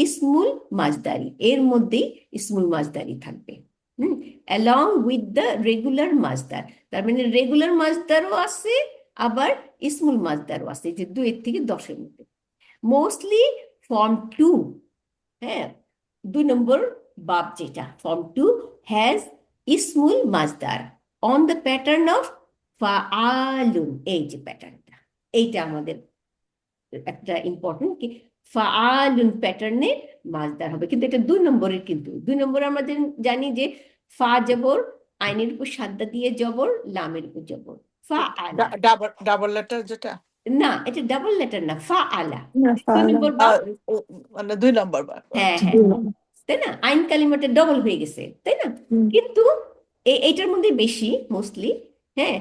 ইসমুল মাজদারি, এর মধ্যেই ইসমুল মাজদারি থাকবে, অ্যালং উইথ দ্য রেগুলার মাজদার। তার মানে রেগুলার মাজদারও আছে, আবার ইসমুল মাজদারও আছে, যে 2 থেকে 10 এর মধ্যে। মোস্টলি ফর্ম 2, হ্যাঁ, 2 নম্বর বাব যেটা ফর্ম 2 হ্যাজ ইসমুল মাজদার অন দ্য প্যাটার্ন অফ ফাআলুন। এই যে প্যাটার্নটা, এইটা আমাদের একটা ইম্পর্টেন্ট, কি ফাআলুন প্যাটার্নে মাজদার হবে, কিন্তু এটা 2 নম্বরের। কিন্তু 2 নম্বরে আমাদের জানি যে ফা জবর, আইনের উপর সাদ্দা দিয়ে জবর, লামের উপর জবর, ফাআলা। ডাবল লেটার যেটা, না, এটা ডাবল লেটার না, ফাআলা 2 নম্বর বাব, মানে 2 নম্বর বার। হ্যাঁ হ্যাঁ, তাই না? আইন কালিমাটা ডবল হয়ে গেছে, তাই না? কিন্তু এইটার মধ্যে বেশি মোস্টলি, হ্যাঁ,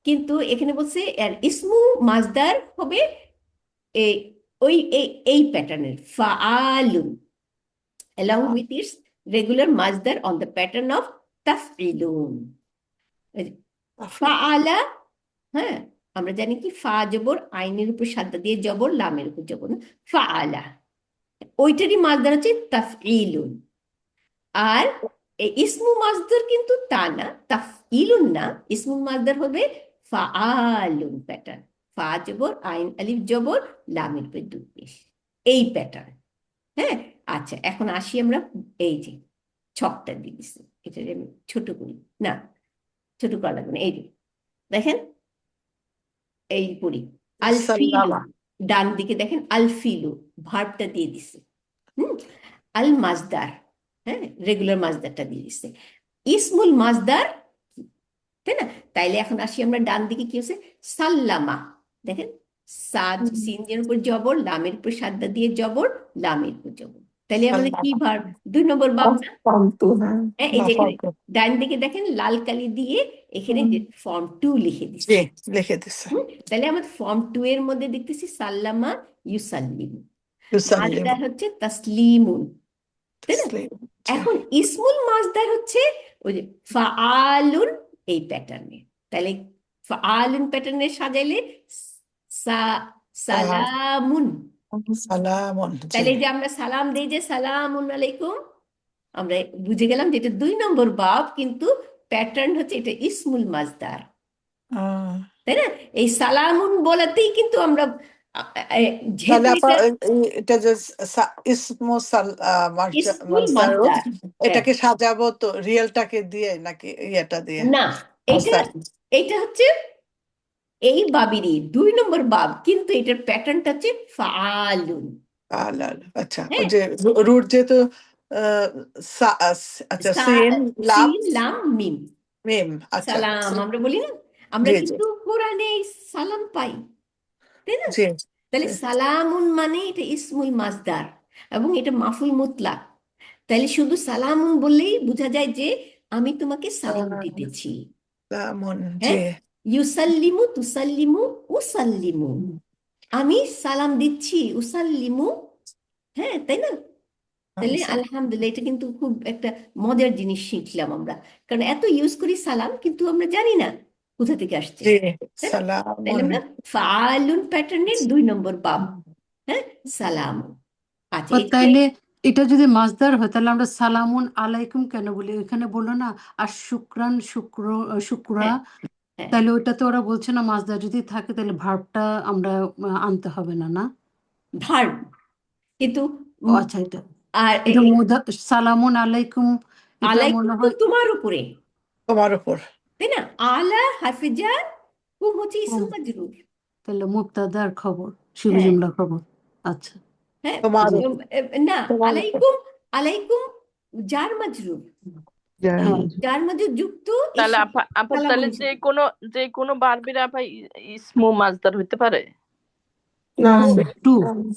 কিন্তু এখানে বলছে আর ইসমু মাজদার হবে এই প্যাটার্নের ফাআলুন along with its regular masdar on the pattern of taf'ilun. ফাআলা হ্যাঁ, আমরা জানি কি ফা জবর, আইনের উপর সাদ্দা দিয়ে জবর, লামের উপর জবর, ফা আলা, ওইটারই মাসদার হচ্ছে তাফঈলুন। আর এই ইসমু মাসদার কিন্তু তা না, তাফঈলুন না, ইসমু মাসদার হবে ফাআলুন প্যাটার্ন, ফা জবর, আইন আলিফ জবর, লামের উপর দুই পেশ, এই প্যাটার্ন। হ্যাঁ, আচ্ছা, এখন আসি আমরা এই যে ছকটা দিয়ে দিচ্ছি, এটা আমি ছোট করি না, ছোট করা লাগবে না, এই যে দেখেন, এই পড়ি আলফিলু, সাল্লামা। ডান দিকে দেখেন আলফিলু ভার্বটা দিয়ে দিছে, আল মাজদার, হ্যাঁ, রেগুলার মাজদারটা দিয়ে দিচ্ছে, ইসমুল মাজদার, তাই না? তাইলে এখন আসি আমরা ডান দিকে, কি হচ্ছে সাল্লামা, দেখেন সাদ সিনের উপর জবর, লামের উপর সাদ্দা দিয়ে জবর, লামের উপর জবর, তাইলে আমাদের কি সাল্লামা। ভার্ব? 2 নম্বর ভার্ব না? ফামতু, হ্যাঁ। হ্যাঁ, এই যে এখানে ফামতু। ডান দিকে দেখেন লাল কালি দিয়ে এখানে ফর্ম 2 লিখে দিচ্ছে। জি, লিখে দিছে। তাহলে আমাদের ফর্ম 2 এর মধ্যে দেখতেছি সাল্লামা ইউসাল্লিমু, ইউসাল্লিমু মাজদার হচ্ছে তাসলিমুন, তাই না? তাসলিম। জি। এখন ইসমুল মাজদার হচ্ছে ওই যে ফাআলুন, এই প্যাটার্নে, তাহলে ফাআলুন প্যাটার্নে সাজাইলে সালামুন, সালামুন। জি। তাহলে এই যে আমরা সালাম দেই যে সালামুন আলাইকুম, আমরা বুঝে গেলাম যে এটা 2 নম্বর বাব, কিন্তু প্যাটার্ন হচ্ছে এটা ইসমুল মাজদার, আহ, তাই না? এই সালামুন বলাতেই কিন্তু আমরা যেহেতু তাহলে আপা এটা এটা যে ইসমু ইসমুল মাজদার, মাজদার, হ্যাঁ, এটাকে সাজাবো তো রিয়েলটাকে দিয়ে নাকি ইয়েটা দিয়ে? না, এটা এটা হচ্ছে এই বাবিরই 2 নম্বর বাব, কিন্তু এটার প্যাটার্নটা হচ্ছে ফাআলুন। আচ্ছা, ওই হ্যাঁ, যে রুট যেহেতু আচ্ছা, সিন লাম সিন লাম মিম, মিম। আচ্ছা, সালাম আমরা বলি না, আমরা জি জি কিন্তু কোরআনে এই সালাম পাই, তাই না? জি তাহলে জি। সালামুন মানে এটা ইসমুল মাজদার এবং এটা মাফুল মুতলাক, তাহলে শুধু সালামুন বললেই বোঝা যায় যে আমি তোমাকে সালাম দিতেছি। সালামুন। জি। হ্যাঁ, ইউসাল্লিমু, তুসাল্লিমু, উসাল্লিমু, আমি সালাম দিচ্ছি, উসাল্লিমু, হ্যাঁ, তাই না? তাহলে আলহামদুলিল্লাহ, এটা কিন্তু খুব একটা মজার জিনিস শিখলাম আমরা, কারণ এত ইউজ করি সালাম, কিন্তু আমরা জানি না কোথা থেকে আসছে, জি, তাই না? তাহলে সালামুন। আমরা ফাআলুন প্যাটার্নের 2 নম্বর বাব, হ্যাঁ, সালাম। আচ্ছা, ও এই তাইলে এটা যদি মাসদার হয় তাহলে আমরা সালামুন আলাইকুম কেন বলি? এখানে বললো না আর শুক্রান শুক্রা, হ্যাঁ, হ্যাঁ, তাহলে ওইটা তো ওরা বলছে না মাসদার যদি থাকে তাহলে ভার্বটা আমরা আনতে হবে না, না? ভার্ব, কিন্তু ও আচ্ছা, এটা আর এটা সালামুন আলাইকুম, এটা আলাইকুম মনে তো হয় তোমার উপরে, তোমার উপর। তাই না? আলা হাফিজার, হুম হচ্ছে ইসম হুম, মাজরুর। তাহলে মুবতাদার খবর, শিবু হ্যাঁ, জুমলা খবর। আচ্ছা, হ্যাঁ, তোমার জি, না, তোমার উপর। আলাইকুম, আলাইকুম জার মাজরুর, হ্যাঁ, যার মাজরুর যুক্ত তাহলে আপা আপা তাহলে সালামুন সাথে। যে কোনো বারবির আপা ইসমু মাজদার হইতে পারে? না,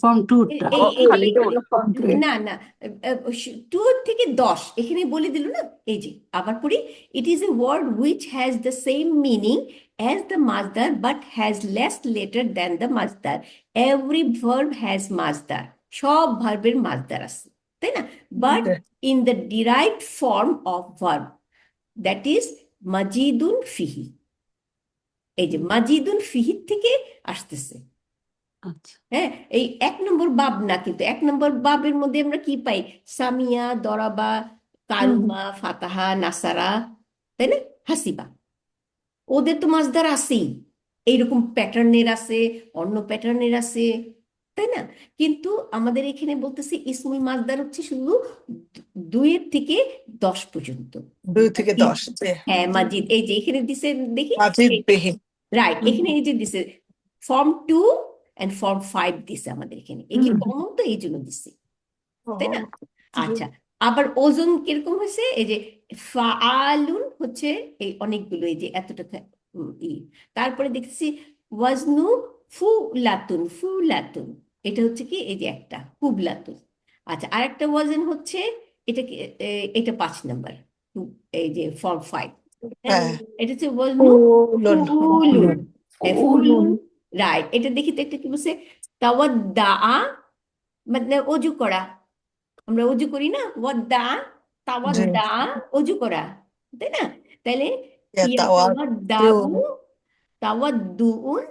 ফর্ম টু এই টা এই এই খালি এখানে টু? না না, 2 থেকে 10 এখানে বলে দিল না, এই যে আবার পড়ি, it is a word which has the same meaning as the মাজদার but has less letter than the মাজদার, এভরি ভার্ব হ্যাজ মাজদার, সব ভার্বের মাজদার আছে, তাই না? But in the derived form of verb, that is মাজিদুন ফিহি, এই যে মাজিদুন ফিহি থেকে আসতেছে। আচ্ছা, হ্যাঁ, এই 1 নম্বর বাব না, কিন্তু 1 নম্বর বাবের মধ্যে আমরা কি পাই? সামিয়া, দরাবা, কারুমা, ফাতাহা, নাসারা, তাই না, হাসিবা, ওদের তো মাজদার আছেই, এইরকম প্যাটার্নের আছে, অন্য প্যাটার্নের আছে, তাই না? কিন্তু আমাদের এখানে বলতেছে ইসমুল মাজদার হচ্ছে শুধু 2 থেকে 10 পর্যন্ত। 2 থেকে মাজিদ, 10। জি। হ্যাঁ, মাজিদ, এই যে এখানে দিছে, দেখি, মাজিদ বিহীন। রাইট, এখানে এই যে দিছে ফর্ম 2 এন্ড ফর্ম 5 দিছে আমাদের এখানে, এগুলি কমন তো এই জন্য দিছে, তাই না? আচ্ছা, আবার ওজন কিরকম হয়েছে? এই যে ফাআলুন হচ্ছে এই অনেকগুলো, এই যে এতটা তারপরে দেখছি ওয়াজনু ফুলাতুন, ফুলাতুন, এটা হচ্ছে কি, এই যে একটা কুবলাতুন। আচ্ছা, আরেকটা ওয়াজন হচ্ছে এটা কি, এটা 5 নাম্বার, এই যে ফর্ম 5, হ্যাঁ, হ্যাঁ, এটা হচ্ছে ওয়াজনু ফুলুন। ফুলুন, ফুলুন, রাইট। এটা দেখি তো একটা কি বলছে, তাওয়াদ্দা, মানে অজু করা, আমরা অজু করি না, ওয়াদ্দা, জি। তাওয়াদ্দা, অজু করা, তাই না? তাহলে ইয়াতাওয়াদ্দু। ইয়াতাওয়াদ্দাউ, তাওয়াদ্দুউন,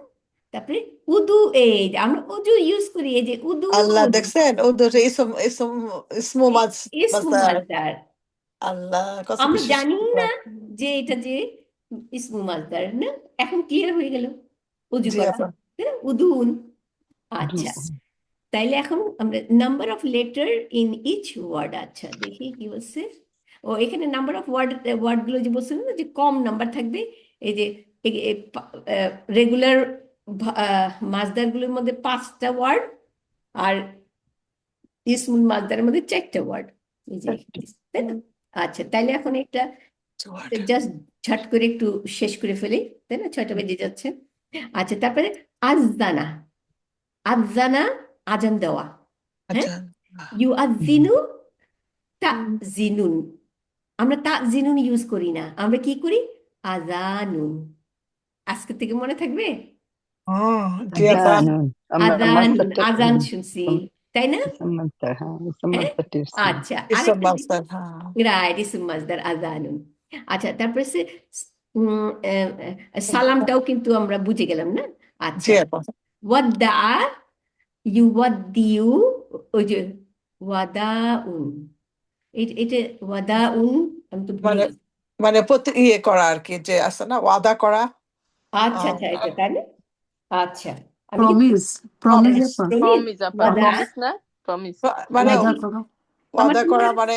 তারপরে উদু, এই যে আমরা উজু ইউজ করি, এই যে আল্লাহ উদুন, দেখছেন ও দুটো ইসম ইসম ইসমু ইসমু মাসদার। মাসদার। আল্লাহ কত আমরা কিছু জানি না শিখলাম। যে এটা যে ইসমু মাসদার না, এখন ক্লিয়ার হয়ে গেল উজু জি করা, আপা। তাই না? উদুন। আচ্ছা, তাইলে এখন আমরা number of letter in each word, আচ্ছা দেখি কি বলছে। ও এখানে নাম্বার অফ ওয়ার্ড গুলো যে বলছে না যে কম নাম্বার থাকবে, এই যে রেগুলার মাসদার গুলোর মধ্যে 5টা ওয়ার্ড, আর ইসমুল মাসদারের মধ্যে 4টা ওয়ার্ড, এই যে তাই না? আচ্ছা, তাইলে এখন একটা জাস্ট ঝট করে একটু শেষ করে ফেলি, তাই না? 6টা বেজে যাচ্ছে। আচ্ছা, তারপরে আজদানা, আজদানা আজান দেওয়া, হ্যাঁ? আচ্ছা ইউ আজিনু, তা জিনুন। আমরা তা জিনুন ইউজ করি না, আমরা কি করি? আজানুন। আজকে থেকে মনে থাকবে? জি আপা। আজানুন, আজান শুনছি, তাই না? হ্যাঁ? আচ্ছা, ইসম আরেকটা মাসদার, হ্যাঁ। রাইট, ইসম মাসদার আজানুন। আচ্ছা, তারপরে সে সালামটাও কিন্তু আমরা বুঝে গেলাম না? জি আচ্ছা, আপা। ওয়াদ্দা, ইউওয়াদ্দিউ, ওই যে ওয়াদাউন, এটা ওয়াদাউন, আমি তো ভুলে মানে গেছি। মানে প্রতি ইয়ে করা আর কি, যে আছে না ওয়াদা করা। আচ্ছা আচ্ছা, এটা তাই না? আচ্ছা, আমি কিন্তু প্রমিস প্রমিস প্রমিস, আপা প্রমিস আপা, ওয়াদা, প্রমিস না, প্রমিস। মানে ওয়াদা ওয়াদি, করো আমার ওয়াদা তো করা মনে হয় মানে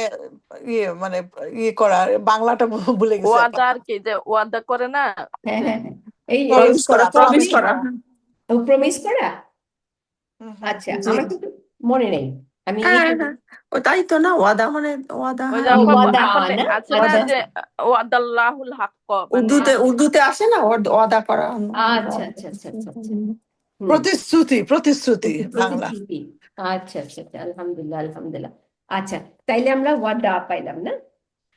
ইয়ে মানে ইয়ে করা, বাংলাটা ভুলে গেছি আপা। ওয়াদা আর কি, যে ওয়াদা করে না, হ্যাঁ যে হ্যাঁ হ্যাঁ, এই প্রমিস করা, প্রমিস প্রমিস প্রমিস। করা। করা। প্রমিস করা। হুম, আচ্ছা, জি। আমার কিন্তু মনে নেই, আমি হ্যাঁ হ্যাঁ, ও তাই তো না, ওয়াদা মানে ওয়াদা, ওই যে হ্যাঁ। ওয়াদা আপনি না, আছে না আচ্ছা যে ওয়াদাল্লাহুল হক, মানে উর্দুতে আসে না ওয়াদা করা। আচ্ছা আচ্ছা আচ্ছা আচ্ছা আচ্ছা, হুম, প্রতিশ্রুতি, প্রতিশ্রুতি বাংলা। প্রতিশ্রুতি। আচ্ছা আচ্ছা আচ্ছা, আলহামদুলিল্লাহ আলহামদুলিল্লাহ। আচ্ছা, তাইলে আমরা ওয়াদা পাইলাম না?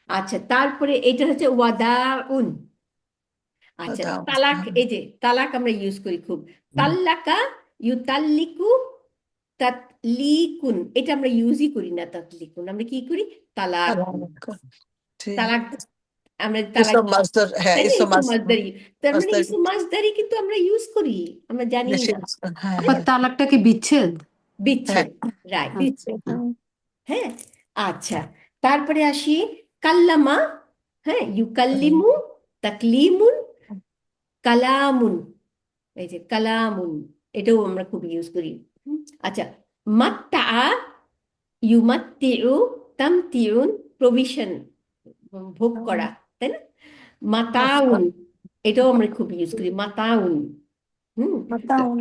আচ্ছা, তারপরে এটা হচ্ছে ওয়াদাউন। আচ্ছা, ওয়াদা, তালাক, এই যে তালাক আমরা ইউজ করি খুব, তাল্লাকা, ইউতাল্লিকু, তাতলিকুন, এটা আমরা ইউজই করি না। তাতলিকুন আমরা কি করি? তালাক। জি। তালাক, আমরা তালাক, ইসম মাসদার, হ্যাঁ তাই না? ইসম ইসম মাসদারি, তার মানে মাসদার ইসম মাসদারি কিন্তু আমরা ইউজ করি, আমরা জানি বেশি। না। হ্যাঁ আপা তালাকটা কি বিচ্ছেদ বিচ্ছেদ, হ্যাঁ। রাইট। আচ্ছা হ্যাঁ, আচ্ছা, তারপরে আসি কাল্লামা, হ্যাঁ, ইউকাল্লিমু, তাকলিমুন, কালামুন, এই যে কালামুন, এটাও আমরা খুব ইউজ করি। আচ্ছা, মাত্তা, ইউমাত্তিউ, তামতিউন, প্রভিশন, ভোগ করা, তাই না? মাতাউন, এটাও আমরা খুব ইউজ করি, মাতাউন,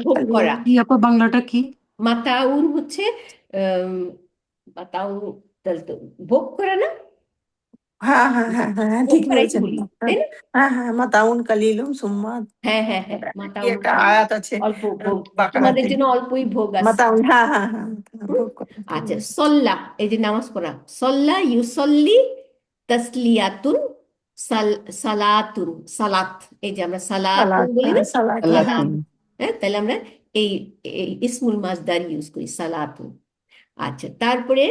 ভোগ করা। কি আপা বাংলাটা কি মাতাউন হচ্ছে মাতাউন, তাহলে তো ভোগ করা না? হ্যাঁ হ্যাঁ হ্যাঁ হ্যাঁ, ভোগ ঠিকই করাই তো বলছেন। বলি, তাই না? হ্যাঁ হ্যাঁ, মাতাউন কালিলুম সুম্মা, হ্যাঁ হ্যাঁ হ্যাঁ, কি মাতাউন একটা কালিল, আয়াত আছে অল্প ভোগ, তোমাদের বাকারাতে, জন্য অল্পই ভোগ আছে। মাতাউন, হ্যাঁ হ্যাঁ হ্যাঁ, হুম? ভোগ করা। আচ্ছা, সল্লা, এই যে নামাজ পড়া, সল্লা, ইউসল্লি, তাসলিয়াতুন, সালাতুন, সালাত, এই যে আমরা সালাতুন সালাত, বলি না, হ্যাঁ সালাত, সালাত। হ্যাঁ, তাহলে আমরা এই এই ইসমুল মাসদার ইউজ করি, সালাতুন। আচ্ছা, তারপরে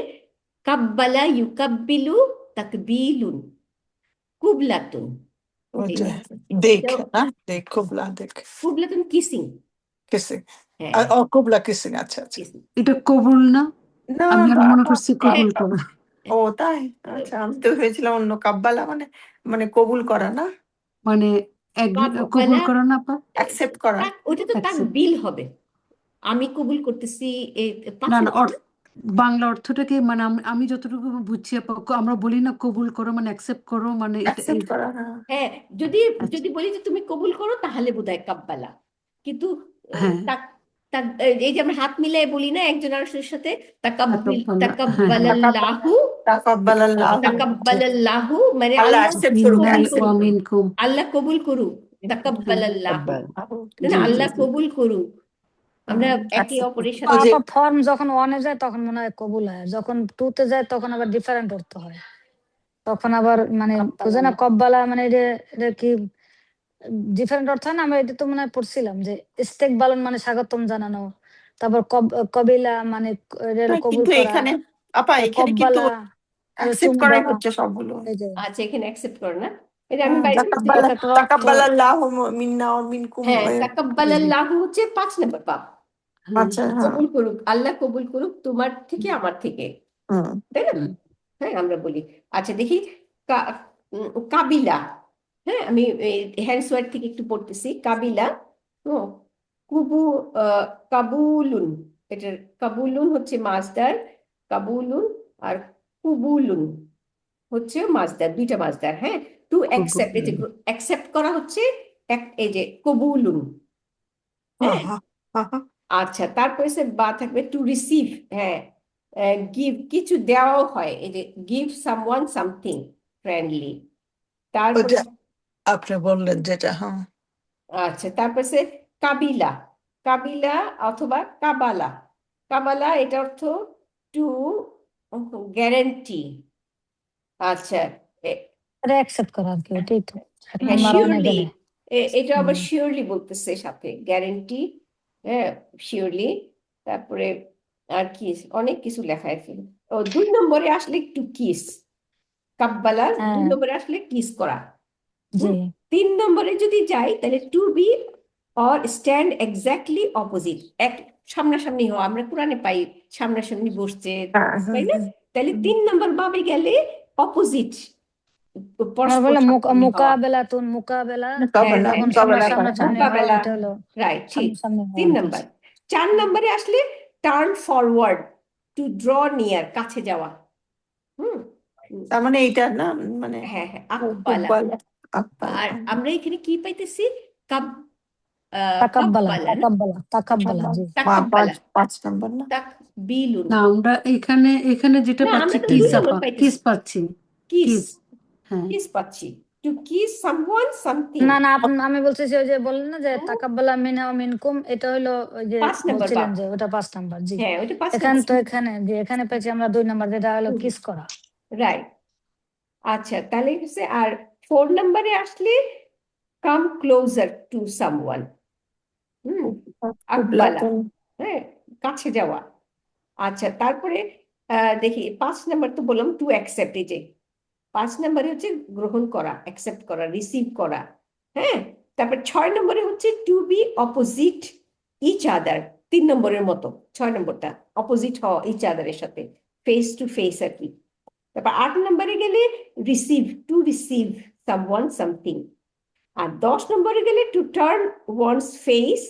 কাব্বালা, ইউকাব্বিলু, তাকবিলুন, কুবলাতুন, এই যে দেখ এটাও, না, দেখ কুবলা, দেখ কুবলাতুন কিসিং, কিসিং। হ্যাঁ, ও কুবলা কিসিং, আচ্ছা আচ্ছা। কিসিং, এটা কবুল না না আমি আরো মনে করছি হ্যাঁ, কবুল করা ও তাই, আচ্ছা, আমি তো ভেবেছিলাম অন্য, কাব্বালা মানে মানে কবুল করা না, মানে কবুল কাব্বালা, করা না আপা অ্যাকসেপ্ট করা। ওটা তো Accept. তাকবিল হবে, আমি কবুল করতেছি, এই পাঁচ না না ওয়াক্ত না? বাংলা অর্থটা কি মানে আমি যতটুকু বুঝছি আপা আমরা বলি না কবুল করো মানে অ্যাকসেপ্ট করো মানে এটা অ্যাকসেপ্ট করা, হ্যাঁ। হ্যাঁ, যদি আচ্ছা। যদি বলি যে তুমি কবুল করো, তাহলে বোধহয় কাব্বালা। কিন্তু হ্যাঁ এই যে আমরা হাত মিলাই বলি না একজন আরেকজনের সাথে, তাকাব্বালা, হ্যাঁ তাকাব্বালাল্লাহু, তাকাব্বালাল্লাহু, তাকাব্বালাল্লাহু, মানে আল্লাহ আল্লাহ অ্যাকসেপ্ট করুক, কবুল মিন্নি করুক, ওয়া মিনকুম আল্লাহ কবুল করুক, তাকাব্বালাল্লাহু, না জি জি আল্লাহ জি কবুল করুক। আমরা একে accept অপরের তো সাথে, আপা ফর্ম যখন ওয়ানে যায় তখন মনে হয় কবুল হয়, যখন টুতে যায় তখন আবার ডিফারেন্ট অর্থ হয়, তখন আবার মানে বুঝে না কব্বালা মানে এটা কি ডিফারেন্ট অর্থ হয় না? আমরা এটা তো মনে হয় পড়ছিলাম যে ইস্তেকবালন মানে স্বাগতম জানানো, তারপর কবিলা মানে এটা হলো কবুল কিন্তু করা, এখানে আপা, এখানে কিন্তু কব্বালা অ্যাকসেপ্ট চুমু করাই দেওয়া, হচ্ছে সবগুলো। এই যে আচ্ছা, এখানে অ্যাকসেপ্ট করো না, এটা আমি হুম, বাইরে তাকাব্বালা এটার অর্থ তাকাব্বালাল্লাহু মিন্না ওয়া মিনকুম। হ্যাঁ, তাকাব্বালাল্লাহু হচ্ছে 5 নম্বর বাব। হ্যাঁ আচ্ছা, হ্যাঁ। কবুল করুক, আল্লাহ কবুল করুক তোমার থেকে আমার থেকে, হুম। তাই না? হুম। হ্যাঁ, আমরা বলি। আচ্ছা দেখি কাবিলা। হ্যাঁ, আমি হ্যান্ডস ওয়ার্ড থেকে একটু পড়তেছি। কাবিলা, হুম, কুবু কাবুলুন, এটার কাবুলুন হচ্ছে মাজদার, কাবুলুন, আর কুবুলুন হচ্ছে মাজদার, দুইটা মাজদার। হ্যাঁ, টু অ্যাকসেপ্ট, এই যে অ্যাকসেপ্ট করা হচ্ছে এই যে কবুলুন। হ্যাঁ, আহা, আহা। আচ্ছা তারপরে সে বা থাকবে টু রিসিভ। হ্যাঁ, গিভ, কিছু দেওয়াও হয়, এই যে গিভ সামওয়ান সামথিং ফ্রেন্ডলি। তারপরে ওটা আপনি বললেন যেটা, হ্যাঁ। আচ্ছা তারপরে সে কাবিলা, কাবিলা অথবা কাবালা। কাবালা এটা অর্থ টু গ্যারান্টি। আচ্ছা এটা অ্যাকসেপ্ট করা আর কি, ওটাই তো এক হ্যাঁ, নাম্বার ওয়ানে শিওরলি, গেলে। এটা আবার শিওরলি বলতেছে সাথে, গ্যারেন্টি। হ্যাঁ, শিওরলি। তারপরে আর কি অনেক কিছু লেখা আছে। ও 2 নম্বরে আসলে একটু কিস, কাব্বালা 2 হ্যাঁ, নম্বরে আসলে কিস করা। জি। 3 নম্বরে যদি যাই তাহলে to be or stand exactly opposite, এক সামনাসামনি হওয়া, আমরা কোরআনে পাই সামনাসামনি বসছে, হ্যাঁ, তাই না? তাহলে 3 নম্বর বাবে গেলে অপোজিট, আমরা পরস্পর বললাম সামনাসামনি হওয়া। মোকাবেলাতুন, মোকাবেলা মোকাবেলা যখন মোকাবেলা করা। সামনাসামনি হয় মোকাবেলা, এটা হলো রাইট, ঠিক। সামনাসামনি 3 হওয়া। নাম্বার। 4 নম্বরে আসলে turn forward, two draw near, কাছে যাওয়া। হুম, তার মানে এইটা না, মানে হ্যাঁ হ্যাঁ, আকবালা। হুব্বালা, আকবালা। আর আমরা এখানে কি পাইতেছি? কাব তাকাব্বালা, কাব্বালা না, তাকাব্বালা, তাকাব্বালা, জি। তাকাব্বালা, 5 নম্বর না? তাকবিলুন। না আমরা এখানে যেটা না, পাচ্ছি আমরা তো 2 কিস নম্বর আপা, পাইতেছি। কিস পাচ্ছি, কিস, কিস। হ্যাঁ কিস পাচ্ছি, টু কিস সামওয়ান সামথিং। না না, আমি বলছি যে ওই যে বললেন না যে তাকাব্বালা মিনা ওয়া মিনকুম, এটা হলো ওই যে 5 নম্বর বলছিলেন বাব। যে ওটা 5 নাম্বার, জি। হ্যাঁ, ওটা 5 এখান নম্বর, তো এখানে পেয়েছি আমরা 2 নাম্বার, যেটা হলো কিস করা। রাইট। আচ্ছা তাহলে হচ্ছে, আর 4 নম্বরে আসলে কাম ক্লোজার টু সামওয়ান। আকবালা, হুব্লাতুন। হ্যাঁ, কাছে যাওয়া। আচ্ছা তারপরে দেখি 5 নাম্বার তো বললাম টু অ্যাকসেপ্ট, এই যে 5 নম্বরে হচ্ছে গ্রহণ করা, অ্যাকসেপ্ট করা, রিসিভ করা। হ্যাঁ, তারপর 6 নম্বরে হচ্ছে to be opposite each other, 3 নম্বরের মতো 6 নম্বরটা, অপোজিট হওয়া ইচ আদারের সাথে, ফেস টু ফেস আর কি। তারপর 8 নম্বরে গেলে receive, to receive someone something. আর 10 নম্বরে গেলে to turn one's face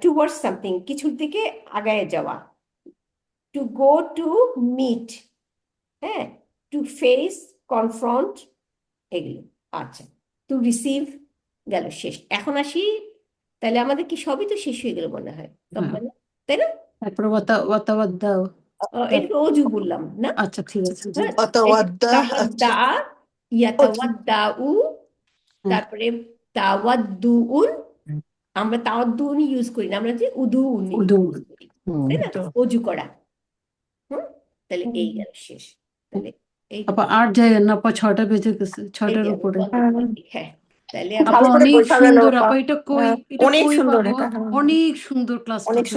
towards something, কিছুর দিকে আগায় যাওয়া, টু গো টু মিট, হ্যাঁ, টু ফেস, কনফ্রন্ট, এগুলো। আচ্ছা, টু রিসিভ গেল, শেষ। এখন আসি, তাহলে আমাদের কি সবই তো শেষ হয়ে গেল মনে হয়, কাব্বালা, তাই না? তারপরে ওয়াতাওয়াদ্দাও। এটা তো অজু বললাম না? আচ্ছা ঠিক আছে, জি। হ্যাঁ, অতওয়াদ্দা, আচ্ছা। তাওয়াদ্দা, ইয়াতাওয়াদ্দাউ, তারপরে তাওয়াদ্দুউন। আমরা তাওয়াদ্দুউন ইউজ করি না, আমরা যে উদুউন উদু। ইউজ করি, তাই না? অজু করা। তাহলে এই গেল শেষ। তাহলে এই আপা আর যায় না আপা, 6টা বেজে গেছে, 6টার উপরে। হ্যাঁ, তাহলে খুব আপা ভালো করে অনেক বোঝা গেল সুন্দর আপা। আপা, এটা হ্যাঁ, এটা অনেক কই সুন্দর পাবো? এটা, হ্যাঁ। অনেক সুন্দর ক্লাসটা অনেক ছিল।